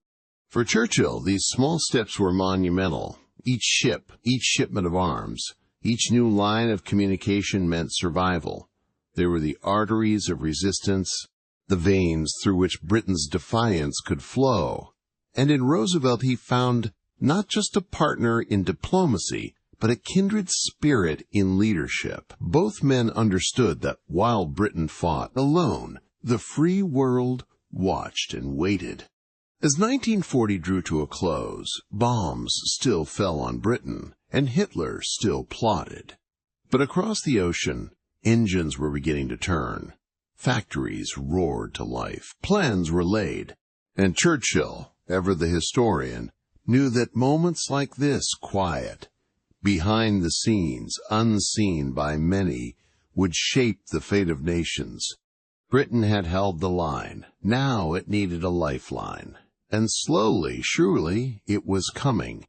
[SPEAKER 1] For Churchill, these small steps were monumental. Each ship, each shipment of arms, each new line of communication meant survival. They were the arteries of resistance, the veins through which Britain's defiance could flow. And in Roosevelt he found not just a partner in diplomacy, but a kindred spirit in leadership. Both men understood that while Britain fought alone, the free world watched and waited. As 1940 drew to a close, bombs still fell on Britain, and Hitler still plotted. But across the ocean, engines were beginning to turn. Factories roared to life. Plans were laid. And Churchill, ever the historian, knew that moments like this, quiet, behind the scenes, unseen by many, would shape the fate of nations. Britain had held the line. Now it needed a lifeline. And slowly, surely, it was coming.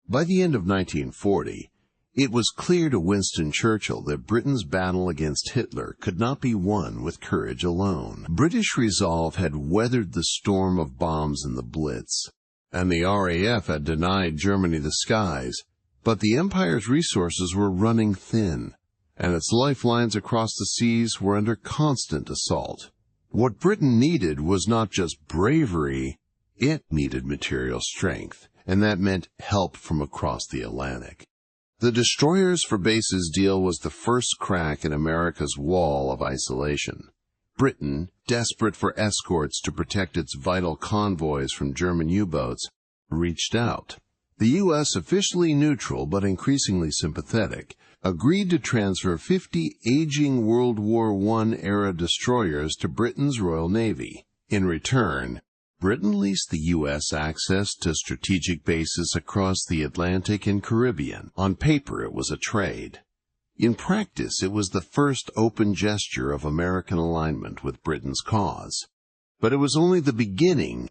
[SPEAKER 1] By the end of 1940, it was clear to Winston Churchill that Britain's battle against Hitler could not be won with courage alone. British resolve had weathered the storm of bombs in the Blitz, and the RAF had denied Germany the skies, but the Empire's resources were running thin, and its lifelines across the seas were under constant assault. What Britain needed was not just bravery, It needed material strength, and that meant help from across the Atlantic. The Destroyers for Bases deal was the first crack in America's wall of isolation. Britain, desperate for escorts to protect its vital convoys from German U-boats, reached out. The U.S., officially neutral but increasingly sympathetic, agreed to transfer 50 aging World War I-era destroyers to Britain's Royal Navy. In return, Britain leased the U.S. access to strategic bases across the Atlantic and Caribbean. On paper, it was a trade. In practice, it was the first open gesture of American alignment with Britain's cause. But it was only the beginning.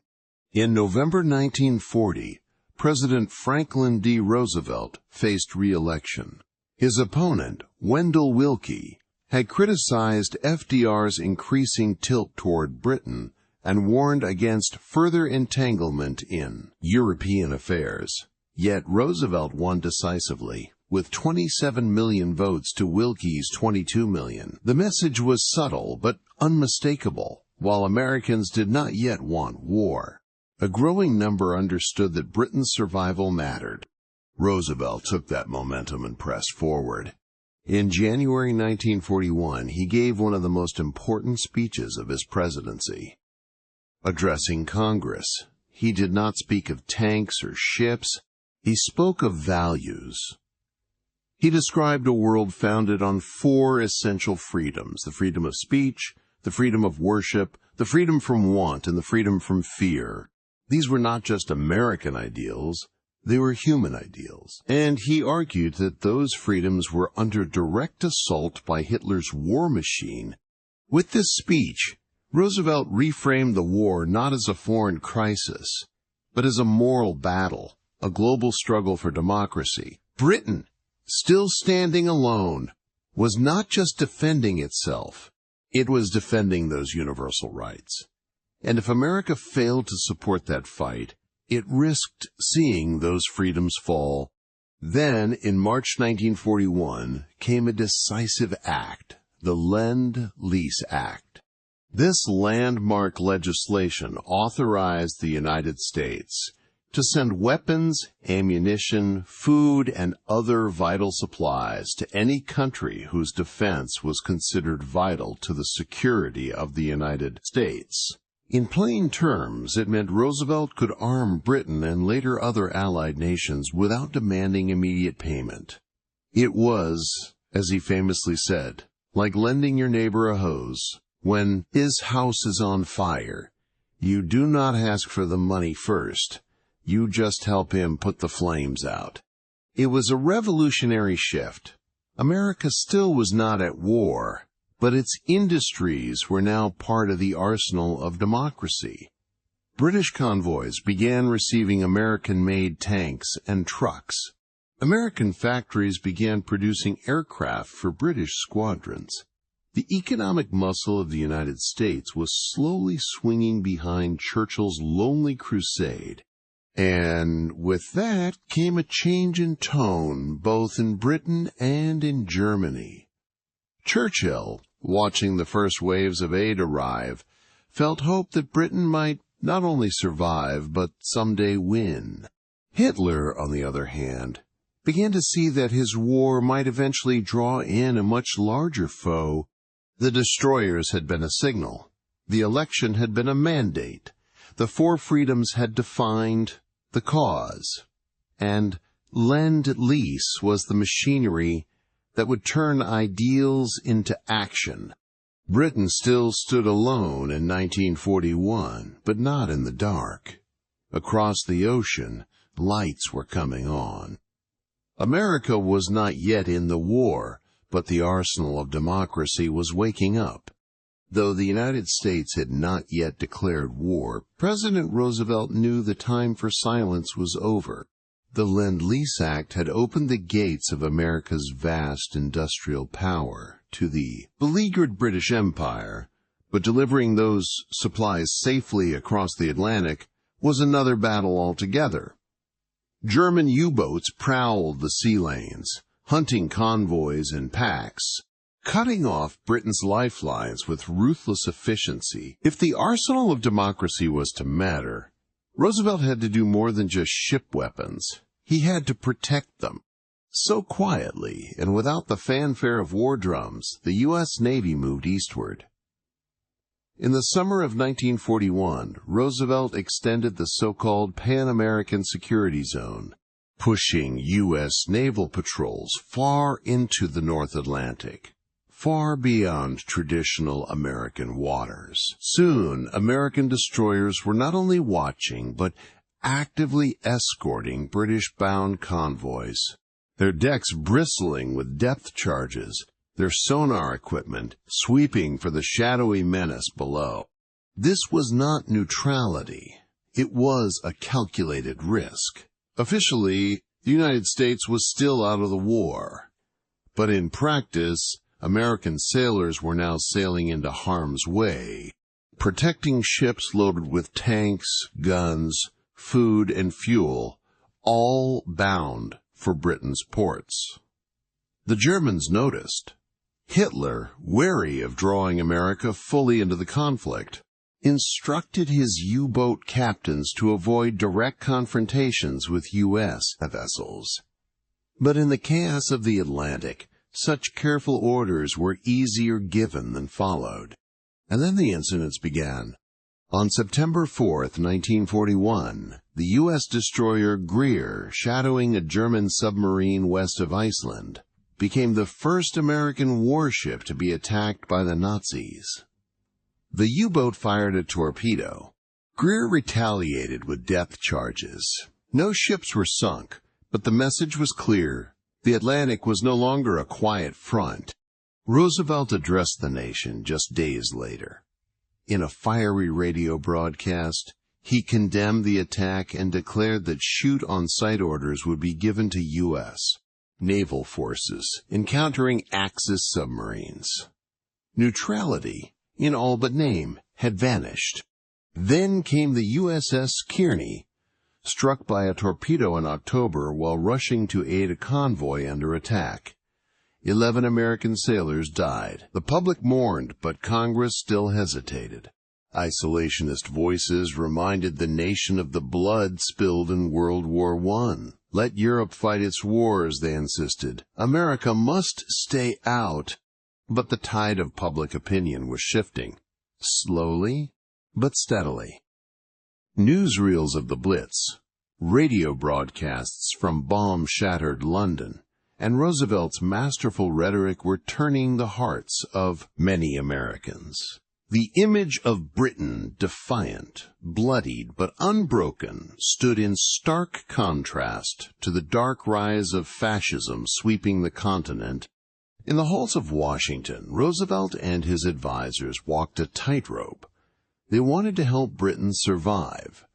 [SPEAKER 1] In November 1940, President Franklin D. Roosevelt faced re-election. His opponent, Wendell Willkie, had criticized FDR's increasing tilt toward Britain and warned against further entanglement in European affairs. Yet Roosevelt won decisively, with 27 million votes to Willkie's 22 million. The message was subtle but unmistakable. While Americans did not yet want war, a growing number understood that Britain's survival mattered. Roosevelt took that momentum and pressed forward. In January 1941, he gave one of the most important speeches of his presidency. Addressing Congress, he did not speak of tanks or ships. He spoke of values. He described a world founded on 4 essential freedoms: the freedom of speech, the freedom of worship, the freedom from want, and the freedom from fear. These were not just American ideals, they were human ideals. And he argued that those freedoms were under direct assault by Hitler's war machine. With this speech, Roosevelt reframed the war not as a foreign crisis, but as a moral battle, a global struggle for democracy. Britain, still standing alone, was not just defending itself, it was defending those universal rights. And if America failed to support that fight, it risked seeing those freedoms fall. Then, in March 1941, came a decisive act, the Lend-Lease Act. This landmark legislation authorized the United States to send weapons, ammunition, food, and other vital supplies to any country whose defense was considered vital to the security of the United States. In plain terms, it meant Roosevelt could arm Britain and later other Allied nations without demanding immediate payment. It was, as he famously said, like lending your neighbor a hose. When his house is on fire, you do not ask for the money first. You just help him put the flames out. It was a revolutionary shift. America still was not at war, but its industries were now part of the arsenal of democracy. British convoys began receiving American-made tanks and trucks. American factories began producing aircraft for British squadrons. The economic muscle of the United States was slowly swinging behind Churchill's lonely crusade. And with that came a change in tone, both in Britain and in Germany. Churchill, watching the first waves of aid arrive, felt hope that Britain might not only survive, but someday win. Hitler, on the other hand, began to see that his war might eventually draw in a much larger foe. The destroyers had been a signal. The election had been a mandate. The 4 freedoms had defined the cause. And Lend-Lease was the machinery that would turn ideals into action. Britain still stood alone in 1941, but not in the dark. Across the ocean, lights were coming on. America was not yet in the war, but the arsenal of democracy was waking up. Though the United States had not yet declared war, President Roosevelt knew the time for silence was over. The Lend-Lease Act had opened the gates of America's vast industrial power to the beleaguered British Empire, but delivering those supplies safely across the Atlantic was another battle altogether. German U-boats prowled the sea lanes, hunting convoys in packs, cutting off Britain's lifelines with ruthless efficiency. If the arsenal of democracy was to matter, Roosevelt had to do more than just ship weapons. He had to protect them. So quietly, and without the fanfare of war drums, the U.S. Navy moved eastward. In the summer of 1941, Roosevelt extended the so-called Pan-American Security Zone, pushing U.S. naval patrols far into the North Atlantic, far beyond traditional American waters. Soon, American destroyers were not only watching, but actively escorting British-bound convoys, their decks bristling with depth charges, their sonar equipment sweeping for the shadowy menace below. This was not neutrality. It was a calculated risk. Officially, the United States was still out of the war. But in practice, American sailors were now sailing into harm's way, protecting ships loaded with tanks, guns, food, and fuel, all bound for Britain's ports. The Germans noticed. Hitler, wary of drawing America fully into the conflict, instructed his U-boat captains to avoid direct confrontations with U.S. vessels. But in the chaos of the Atlantic, such careful orders were easier given than followed. And then the incidents began. On September 4th, 1941, the U.S. destroyer Greer, shadowing a German submarine west of Iceland, became the first American warship to be attacked by the Nazis. The U-boat fired a torpedo. Greer retaliated with depth charges. No ships were sunk, but the message was clear. The Atlantic was no longer a quiet front. Roosevelt addressed the nation just days later. In a fiery radio broadcast, he condemned the attack and declared that shoot-on-sight orders would be given to U.S. naval forces encountering Axis submarines. Neutrality, in all but name, had vanished. Then came the USS Kearney, struck by a torpedo in October while rushing to aid a convoy under attack. 11 American sailors died. The public mourned, but Congress still hesitated. Isolationist voices reminded the nation of the blood spilled in World War I. Let Europe fight its wars, they insisted. America must stay out. But the tide of public opinion was shifting, slowly but steadily. Newsreels of the Blitz, radio broadcasts from bomb-shattered London, and Roosevelt's masterful rhetoric were turning the hearts of many Americans. The image of Britain, defiant, bloodied, but unbroken, stood in stark contrast to the dark rise of fascism sweeping the continent. In the halls of Washington, Roosevelt and his advisers walked a tightrope. They wanted to help Britain survive,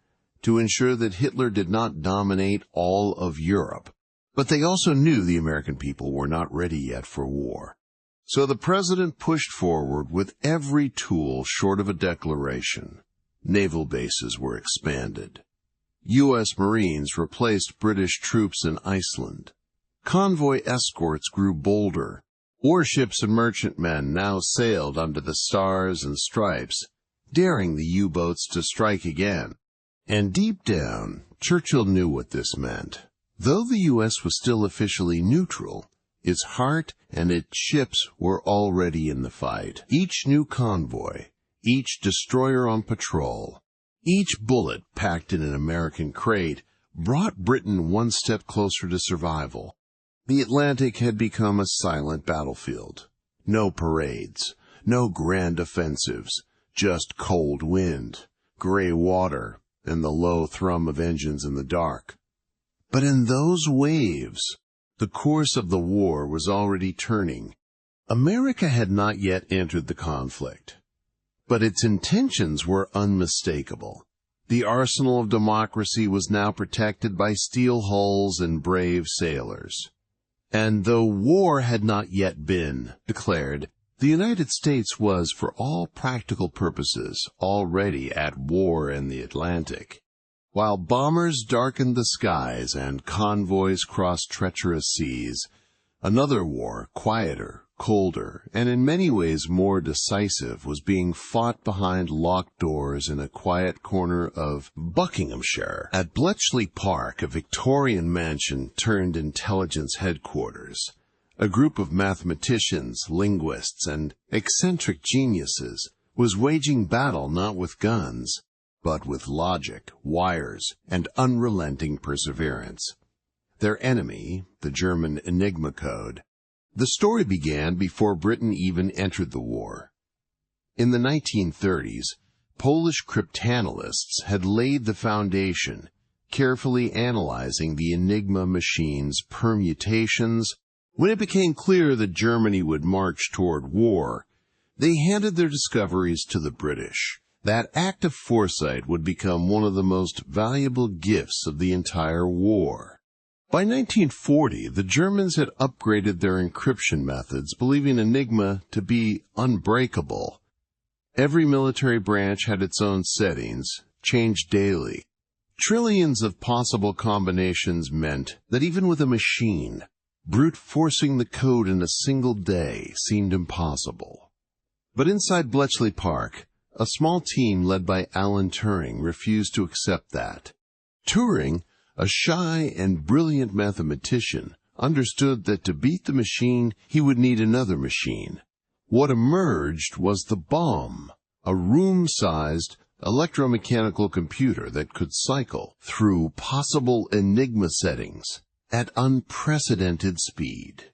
[SPEAKER 1] to ensure that Hitler did not dominate all of Europe. But they also knew the American people were not ready yet for war. So the president pushed forward with every tool short of a declaration. Naval bases were expanded. U.S. Marines replaced British troops in Iceland. Convoy escorts grew bolder. Warships and merchantmen now sailed under the stars and stripes, daring the U-boats to strike again. And deep down, Churchill knew what this meant. Though the U.S. was still officially neutral, its heart and its ships were already in the fight. Each new convoy, each destroyer on patrol, each bullet packed in an American crate brought Britain one step closer to survival. The Atlantic had become a silent battlefield. No parades, no grand offensives, just cold wind, gray water, and the low thrum of engines in the dark. But in those waves, the course of the war was already turning. America had not yet entered the conflict, but its intentions were unmistakable. The arsenal of democracy was now protected by steel hulls and brave sailors. And though war had not yet been declared, the United States was, for all practical purposes, already at war in the Atlantic. While bombers darkened the skies and convoys crossed treacherous seas, another war, quieter, colder, and in many ways more decisive, was being fought behind locked doors in a quiet corner of Buckinghamshire. At Bletchley Park, a Victorian mansion turned intelligence headquarters, a group of mathematicians, linguists, and eccentric geniuses was waging battle not with guns, but with logic, wires, and unrelenting perseverance. Their enemy, the German Enigma code. The story began before Britain even entered the war. In the 1930s, Polish cryptanalysts had laid the foundation, carefully analyzing the Enigma machine's permutations. When it became clear that Germany would march toward war, they handed their discoveries to the British. That act of foresight would become one of the most valuable gifts of the entire war. By 1940, the Germans had upgraded their encryption methods, believing Enigma to be unbreakable. Every military branch had its own settings, changed daily. Trillions of possible combinations meant that even with a machine, brute forcing the code in a single day seemed impossible. But inside Bletchley Park, a small team led by Alan Turing refused to accept that. Turing, a shy and brilliant mathematician, understood that to beat the machine, he would need another machine. What emerged was the bomb, a room-sized electromechanical computer that could cycle through possible Enigma settings at unprecedented speed.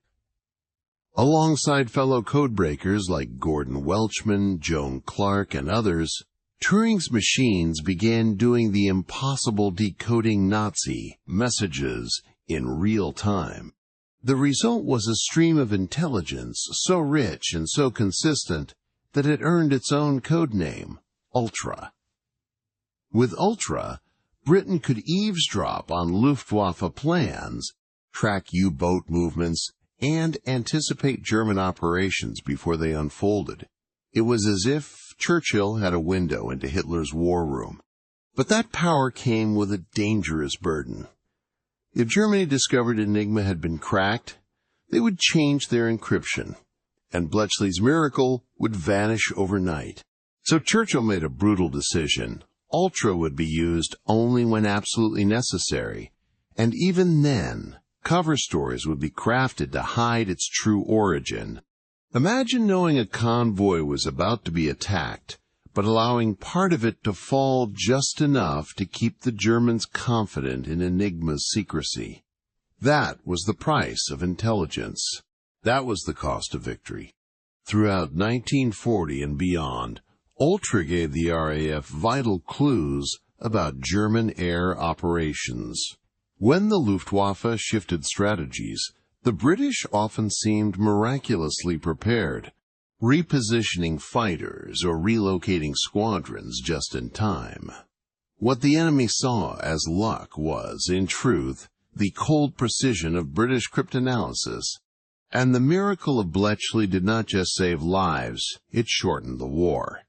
[SPEAKER 1] Alongside fellow codebreakers like Gordon Welchman, Joan Clark, and others, Turing's machines began doing the impossible, decoding Nazi messages in real time. The result was a stream of intelligence so rich and so consistent that it earned its own code name, Ultra. With Ultra, Britain could eavesdrop on Luftwaffe plans, track U-boat movements, and anticipate German operations before they unfolded. It was as if Churchill had a window into Hitler's war room. But that power came with a dangerous burden. If Germany discovered Enigma had been cracked, they would change their encryption, and Bletchley's miracle would vanish overnight. So Churchill made a brutal decision. Ultra would be used only when absolutely necessary, and even then, cover stories would be crafted to hide its true origin. Imagine knowing a convoy was about to be attacked, but allowing part of it to fall just enough to keep the Germans confident in Enigma's secrecy. That was the price of intelligence. That was the cost of victory. Throughout 1940 and beyond, Ultra gave the RAF vital clues about German air operations. When the Luftwaffe shifted strategies, the British often seemed miraculously prepared, repositioning fighters or relocating squadrons just in time. What the enemy saw as luck was, in truth, the cold precision of British cryptanalysis. And the miracle of Bletchley did not just save lives, it shortened the war.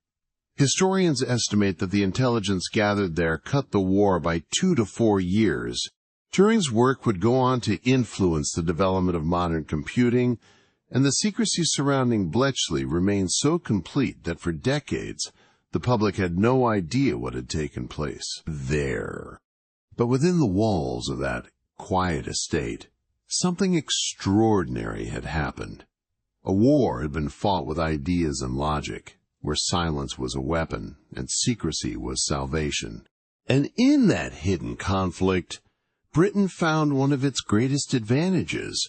[SPEAKER 1] Historians estimate that the intelligence gathered there cut the war by 2 to 4 years. Turing's work would go on to influence the development of modern computing, and the secrecy surrounding Bletchley remained so complete that for decades the public had no idea what had taken place there. But within the walls of that quiet estate, something extraordinary had happened. A war had been fought with ideas and logic, where silence was a weapon and secrecy was salvation. And in that hidden conflict, Britain found one of its greatest advantages.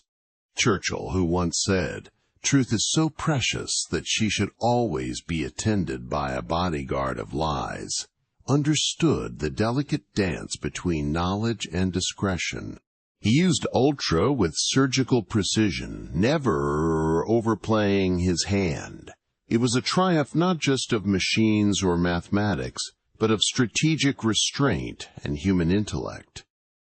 [SPEAKER 1] Churchill, who once said, "Truth is so precious that she should always be attended by a bodyguard of lies," understood the delicate dance between knowledge and discretion. He used Ultra with surgical precision, never overplaying his hand. It was a triumph not just of machines or mathematics, but of strategic restraint and human intellect.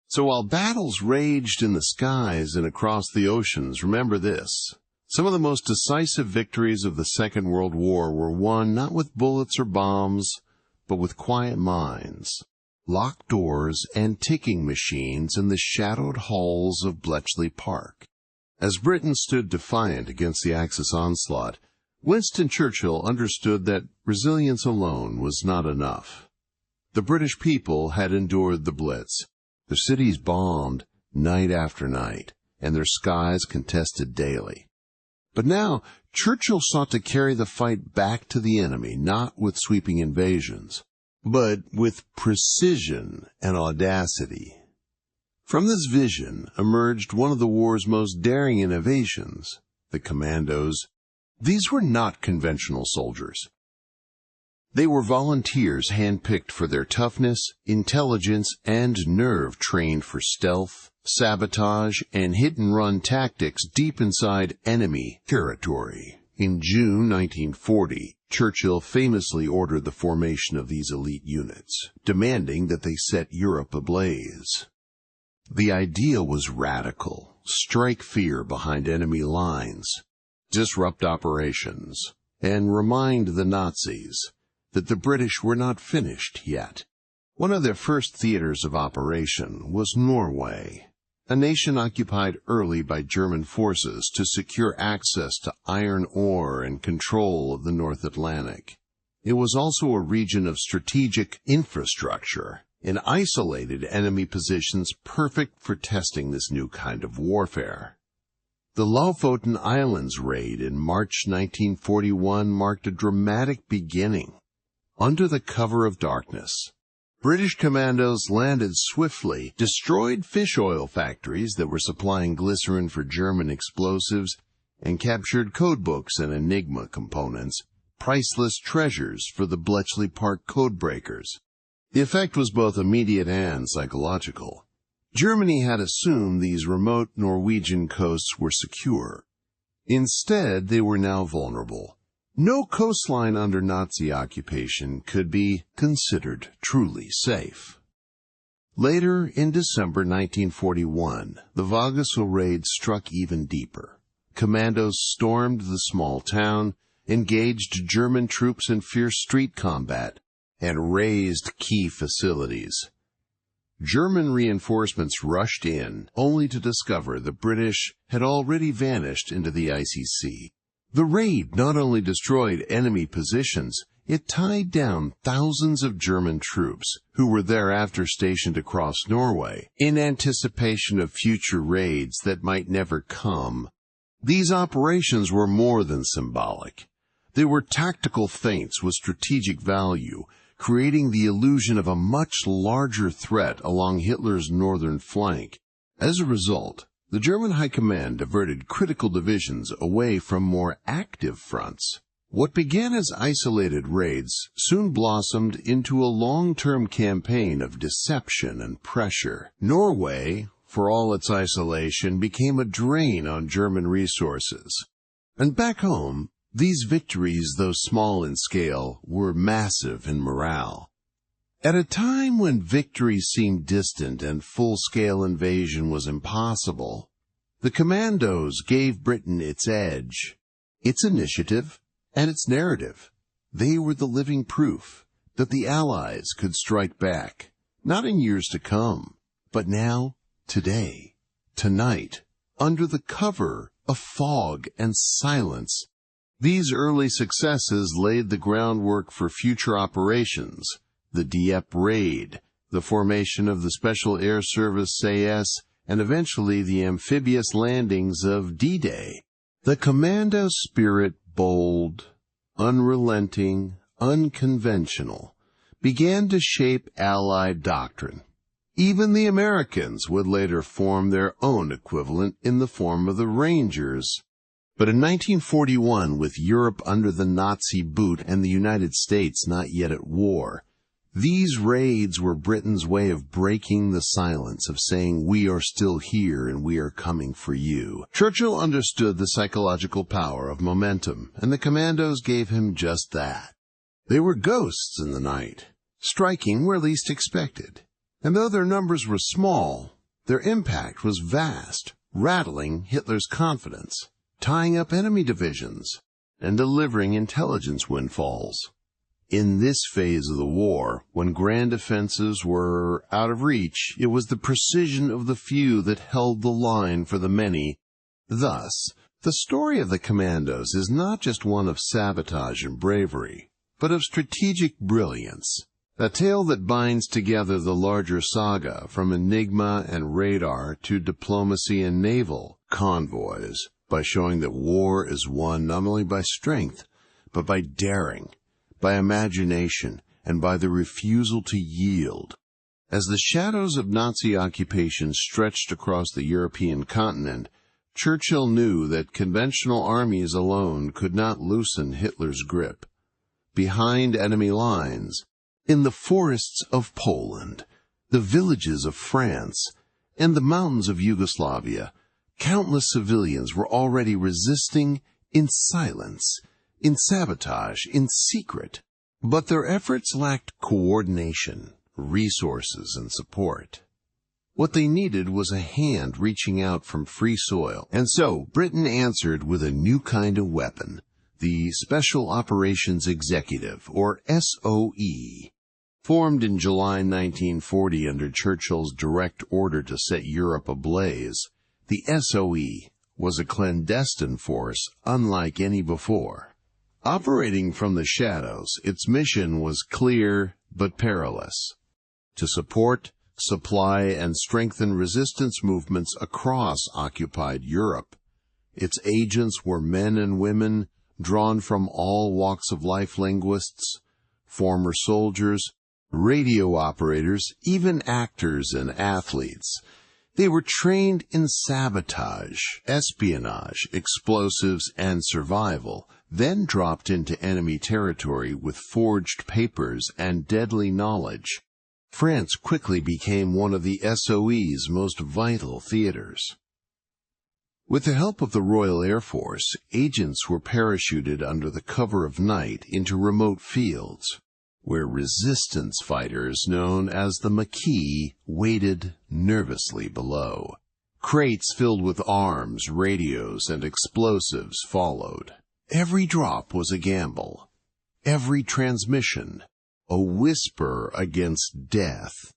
[SPEAKER 1] So while battles raged in the skies and across the oceans, remember this. Some of the most decisive victories of the Second World War were won not with bullets or bombs, but with quiet minds, locked doors, and ticking machines in the shadowed halls of Bletchley Park. As Britain stood defiant against the Axis onslaught, Winston Churchill understood that resilience alone was not enough. The British people had endured the Blitz, their cities bombed night after night, and their skies contested daily. But now, Churchill sought to carry the fight back to the enemy, not with sweeping invasions, but with precision and audacity. From this vision emerged one of the war's most daring innovations, the commandos. These were not conventional soldiers. They were volunteers handpicked for their toughness, intelligence, and nerve, trained for stealth, sabotage, and hit-and-run tactics deep inside enemy territory. In June 1940, Churchill famously ordered the formation of these elite units, demanding that they set Europe ablaze. The idea was radical: strike fear behind enemy lines, disrupt operations, and remind the Nazis that the British were not finished yet. One of their first theaters of operation was Norway, a nation occupied early by German forces to secure access to iron ore and control of the North Atlantic. It was also a region of strategic infrastructure and isolated enemy positions perfect for testing this new kind of warfare. The Lofoten Islands raid in March 1941 marked a dramatic beginning. Under the cover of darkness, British commandos landed swiftly, destroyed fish oil factories that were supplying glycerin for German explosives, and captured codebooks and Enigma components, priceless treasures for the Bletchley Park codebreakers. The effect was both immediate and psychological. Germany had assumed these remote Norwegian coasts were secure. Instead, they were now vulnerable. No coastline under Nazi occupation could be considered truly safe. Later, in December 1941, the Vagasel raid struck even deeper. Commandos stormed the small town, engaged German troops in fierce street combat, and razed key facilities. German reinforcements rushed in, only to discover the British had already vanished into the icy sea. The raid not only destroyed enemy positions, it tied down thousands of German troops who were thereafter stationed across Norway in anticipation of future raids that might never come. These operations were more than symbolic. They were tactical feints with strategic value, creating the illusion of a much larger threat along Hitler's northern flank. As a result, the German High Command diverted critical divisions away from more active fronts. What began as isolated raids soon blossomed into a long-term campaign of deception and pressure. Norway, for all its isolation, became a drain on German resources. And back home, these victories, though small in scale, were massive in morale. At a time when victory seemed distant and full-scale invasion was impossible, the commandos gave Britain its edge, its initiative, and its narrative. They were the living proof that the Allies could strike back, not in years to come, but now, today, tonight, under the cover of fog and silence. These early successes laid the groundwork for future operations, the Dieppe raid, the formation of the Special Air Service SAS, and eventually the amphibious landings of D-Day. The commando spirit, bold, unrelenting, unconventional, began to shape Allied doctrine. Even the Americans would later form their own equivalent in the form of the Rangers. But in 1941, with Europe under the Nazi boot and the United States not yet at war, these raids were Britain's way of breaking the silence, of saying, "We are still here and we are coming for you." Churchill understood the psychological power of momentum, and the commandos gave him just that. They were ghosts in the night, striking where least expected. And though their numbers were small, their impact was vast, rattling Hitler's confidence, tying up enemy divisions, and delivering intelligence windfalls. In this phase of the war, when grand offensives were out of reach, it was the precision of the few that held the line for the many. Thus, the story of the Commandos is not just one of sabotage and bravery, but of strategic brilliance, a tale that binds together the larger saga from enigma and radar to diplomacy and naval convoys by showing that war is won not only by strength, but by daring, by imagination, and by the refusal to yield. As the shadows of Nazi occupation stretched across the European continent, Churchill knew that conventional armies alone could not loosen Hitler's grip. Behind enemy lines, in the forests of Poland, the villages of France, and the mountains of Yugoslavia, countless civilians were already resisting in silence, in sabotage, in secret. But their efforts lacked coordination, resources, and support. What they needed was a hand reaching out from free soil, and so Britain answered with a new kind of weapon, the Special Operations Executive, or SOE. Formed in July 1940 under Churchill's direct order to set Europe ablaze, the SOE was a clandestine force unlike any before. Operating from the shadows, its mission was clear but perilous: to support, supply, and strengthen resistance movements across occupied Europe. Its agents were men and women drawn from all walks of life: linguists, former soldiers, radio operators, even actors and athletes. They were trained in sabotage, espionage, explosives, and survival, then dropped into enemy territory with forged papers and deadly knowledge. France quickly became one of the SOE's most vital theaters. With the help of the Royal Air Force, agents were parachuted under the cover of night into remote fields, where resistance fighters known as the Maquis waited nervously below. Crates filled with arms, radios, and explosives followed. Every drop was a gamble, every transmission a whisper against death.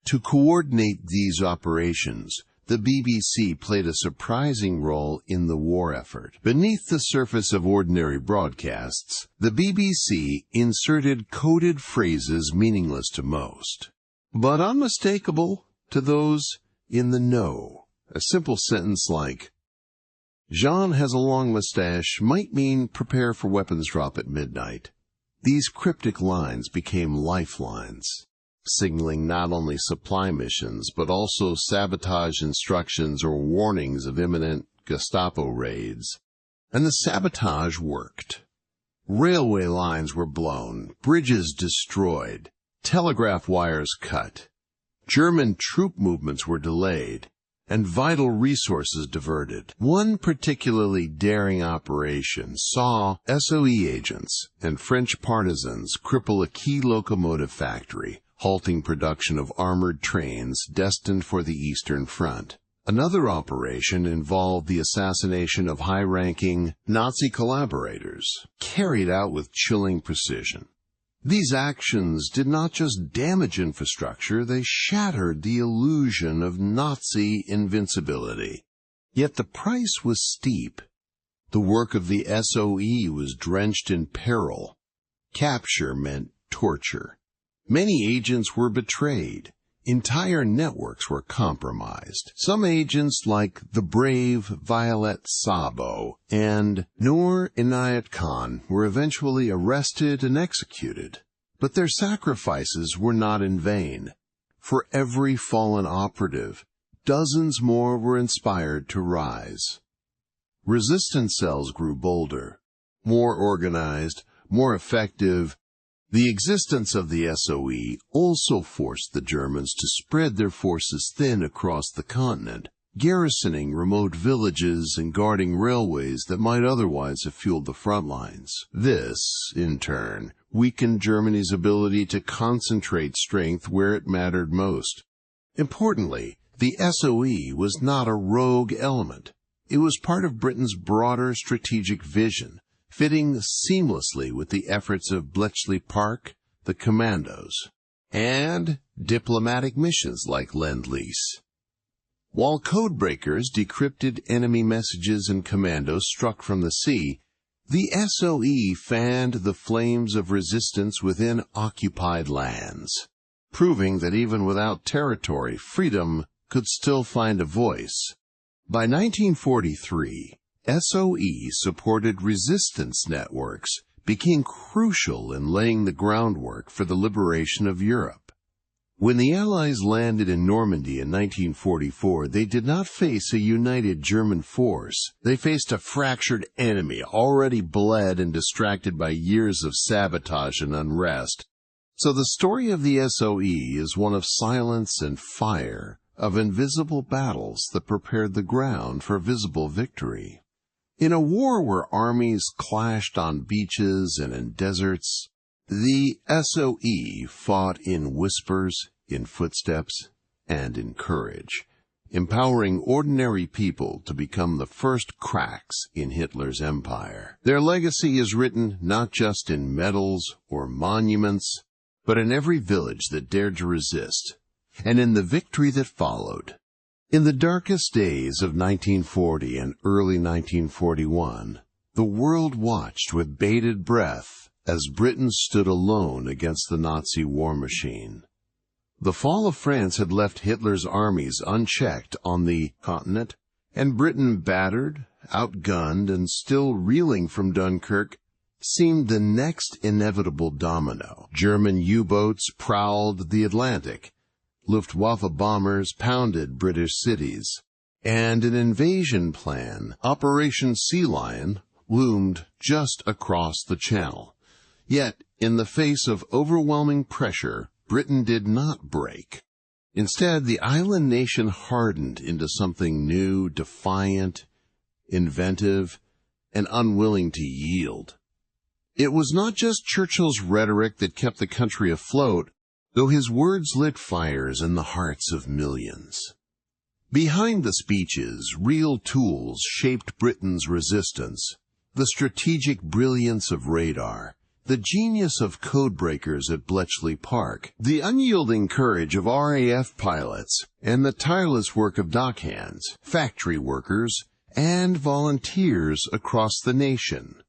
[SPEAKER 1] To coordinate these operations, the BBC played a surprising role in the war effort. Beneath the surface of ordinary broadcasts, the BBC inserted coded phrases meaningless to most, but unmistakable to those in the know. A simple sentence like, "Jean has a long mustache," might mean prepare for weapons drop at midnight. These cryptic lines became lifelines, signaling not only supply missions, but also sabotage instructions or warnings of imminent Gestapo raids. And the sabotage worked. Railway lines were blown, bridges destroyed, telegraph wires cut. German troop movements were delayed, and vital resources diverted. One particularly daring operation saw SOE agents and French partisans cripple a key locomotive factory, halting production of armored trains destined for the Eastern Front. Another operation involved the assassination of high-ranking Nazi collaborators, carried out with chilling precision. These actions did not just damage infrastructure, they shattered the illusion of Nazi invincibility. Yet the price was steep. The work of the SOE was drenched in peril. Capture meant torture. Many agents were betrayed. Entire networks were compromised. Some agents, like the brave Violet Sabo and Noor Inayat Khan, were eventually arrested and executed. But their sacrifices were not in vain. For every fallen operative, dozens more were inspired to rise. Resistance cells grew bolder, more organized, more effective. The existence of the SOE also forced the Germans to spread their forces thin across the continent, garrisoning remote villages and guarding railways that might otherwise have fueled the front lines. This, in turn, weakened Germany's ability to concentrate strength where it mattered most. Importantly, the SOE was not a rogue element. It was part of Britain's broader strategic vision, fitting seamlessly with the efforts of Bletchley Park, the Commandos, and diplomatic missions like Lend-Lease. While codebreakers decrypted enemy messages and commandos struck from the sea, the SOE fanned the flames of resistance within occupied lands, proving that even without territory, freedom could still find a voice. By 1943, SOE-supported resistance networks became crucial in laying the groundwork for the liberation of Europe. When the Allies landed in Normandy in 1944, they did not face a united German force. They faced a fractured enemy already bled and distracted by years of sabotage and unrest. So the story of the SOE is one of silence and fire, of invisible battles that prepared the ground for visible victory. In a war where armies clashed on beaches and in deserts, the SOE fought in whispers, in footsteps, and in courage, empowering ordinary people to become the first cracks in Hitler's empire. Their legacy is written not just in medals or monuments, but in every village that dared to resist, and in the victory that followed. In the darkest days of 1940 and early 1941, the world watched with bated breath as Britain stood alone against the Nazi war machine. The fall of France had left Hitler's armies unchecked on the continent, and Britain, battered, outgunned, and still reeling from Dunkirk, seemed the next inevitable domino. German U-boats prowled the Atlantic, Luftwaffe bombers pounded British cities, and an invasion plan, Operation Sea Lion, loomed just across the Channel. Yet, in the face of overwhelming pressure, Britain did not break. Instead, the island nation hardened into something new, defiant, inventive, and unwilling to yield. It was not just Churchill's rhetoric that kept the country afloat, though his words lit fires in the hearts of millions. Behind the speeches, real tools shaped Britain's resistance: the strategic brilliance of radar, the genius of codebreakers at Bletchley Park, the unyielding courage of RAF pilots, and the tireless work of dockhands, factory workers, and volunteers across the nation.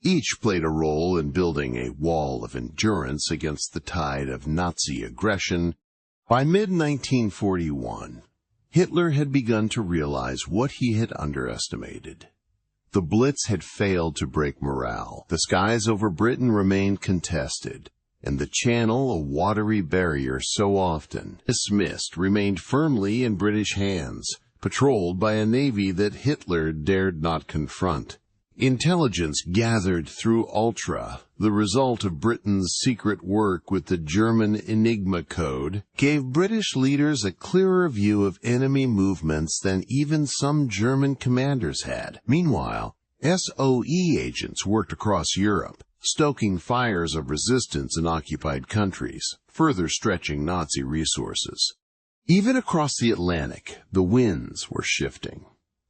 [SPEAKER 1] Each played a role in building a wall of endurance against the tide of Nazi aggression. By mid-1941, Hitler had begun to realize what he had underestimated. The Blitz had failed to break morale. The skies over Britain remained contested, and the Channel, a watery barrier so often dismissed, remained firmly in British hands, patrolled by a navy that Hitler dared not confront. Intelligence gathered through Ultra, the result of Britain's secret work with the German Enigma code, gave British leaders a clearer view of enemy movements than even some German commanders had. Meanwhile, SOE agents worked across Europe, stoking fires of resistance in occupied countries, further stretching Nazi resources. Even across the Atlantic, the winds were shifting.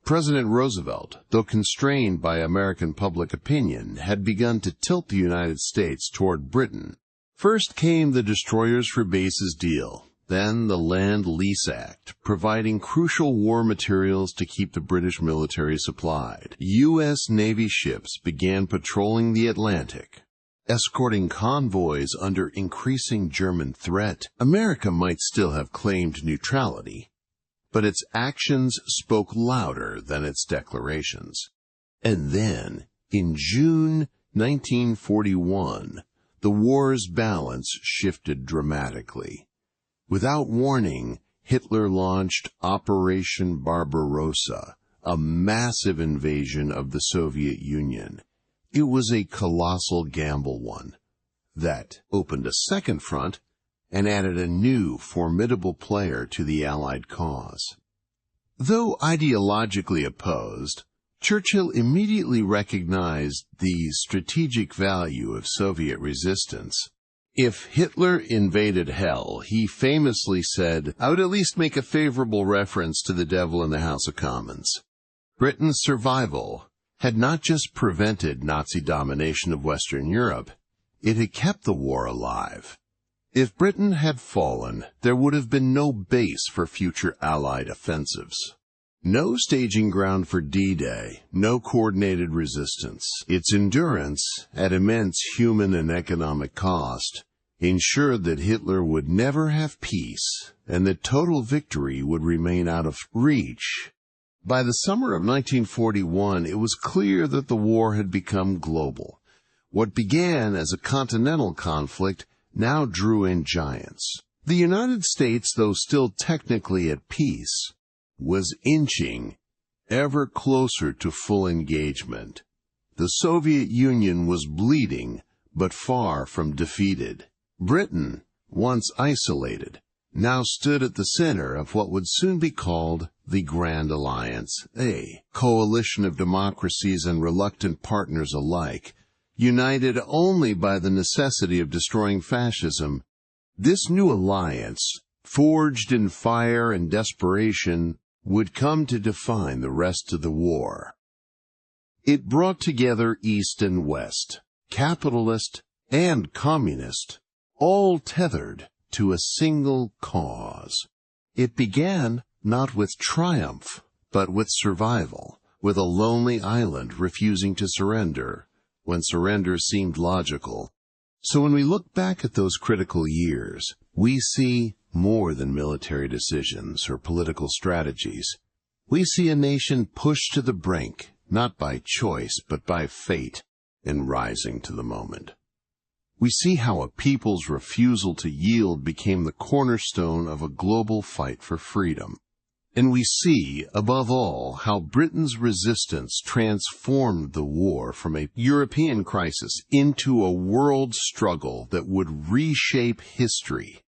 [SPEAKER 1] President Roosevelt, though constrained by American public opinion, had begun to tilt the United States toward Britain. First came the Destroyers for Bases deal, then the Land Lease Act, providing crucial war materials to keep the British military supplied. U.S. Navy ships began patrolling the Atlantic, escorting convoys under increasing German threat. America might still have claimed neutrality, but its actions spoke louder than its declarations. And then, in June 1941, the war's balance shifted dramatically. Without warning, Hitler launched Operation Barbarossa, a massive invasion of the Soviet Union. It was a colossal gamble one that opened a second front and added a new, formidable player to the Allied cause. Though ideologically opposed, Churchill immediately recognized the strategic value of Soviet resistance. If Hitler invaded hell, he famously said, "I would at least make a favorable reference to the devil in the House of Commons." Britain's survival had not just prevented Nazi domination of Western Europe, it had kept the war alive. If Britain had fallen, there would have been no base for future Allied offensives. No staging ground for D-Day, no coordinated resistance. Its endurance, at immense human and economic cost, ensured that Hitler would never have peace and that total victory would remain out of reach. By the summer of 1941, it was clear that the war had become global. What began as a continental conflict now drew in giants. The United States, though still technically at peace, was inching ever closer to full engagement. The Soviet Union was bleeding, but far from defeated. Britain, once isolated, now stood at the center of what would soon be called the Grand Alliance, a coalition of democracies and reluctant partners alike, united only by the necessity of destroying fascism. This new alliance, forged in fire and desperation, would come to define the rest of the war. It brought together East and West, capitalist and communist, all tethered to a single cause. It began not with triumph, but with survival, with a lonely island refusing to surrender when surrender seemed logical. So when we look back at those critical years, we see more than military decisions or political strategies. We see a nation pushed to the brink, not by choice, but by fate, and rising to the moment. We see how a people's refusal to yield became the cornerstone of a global fight for freedom. And we see, above all, how Britain's resistance transformed the war from a European crisis into a world struggle that would reshape history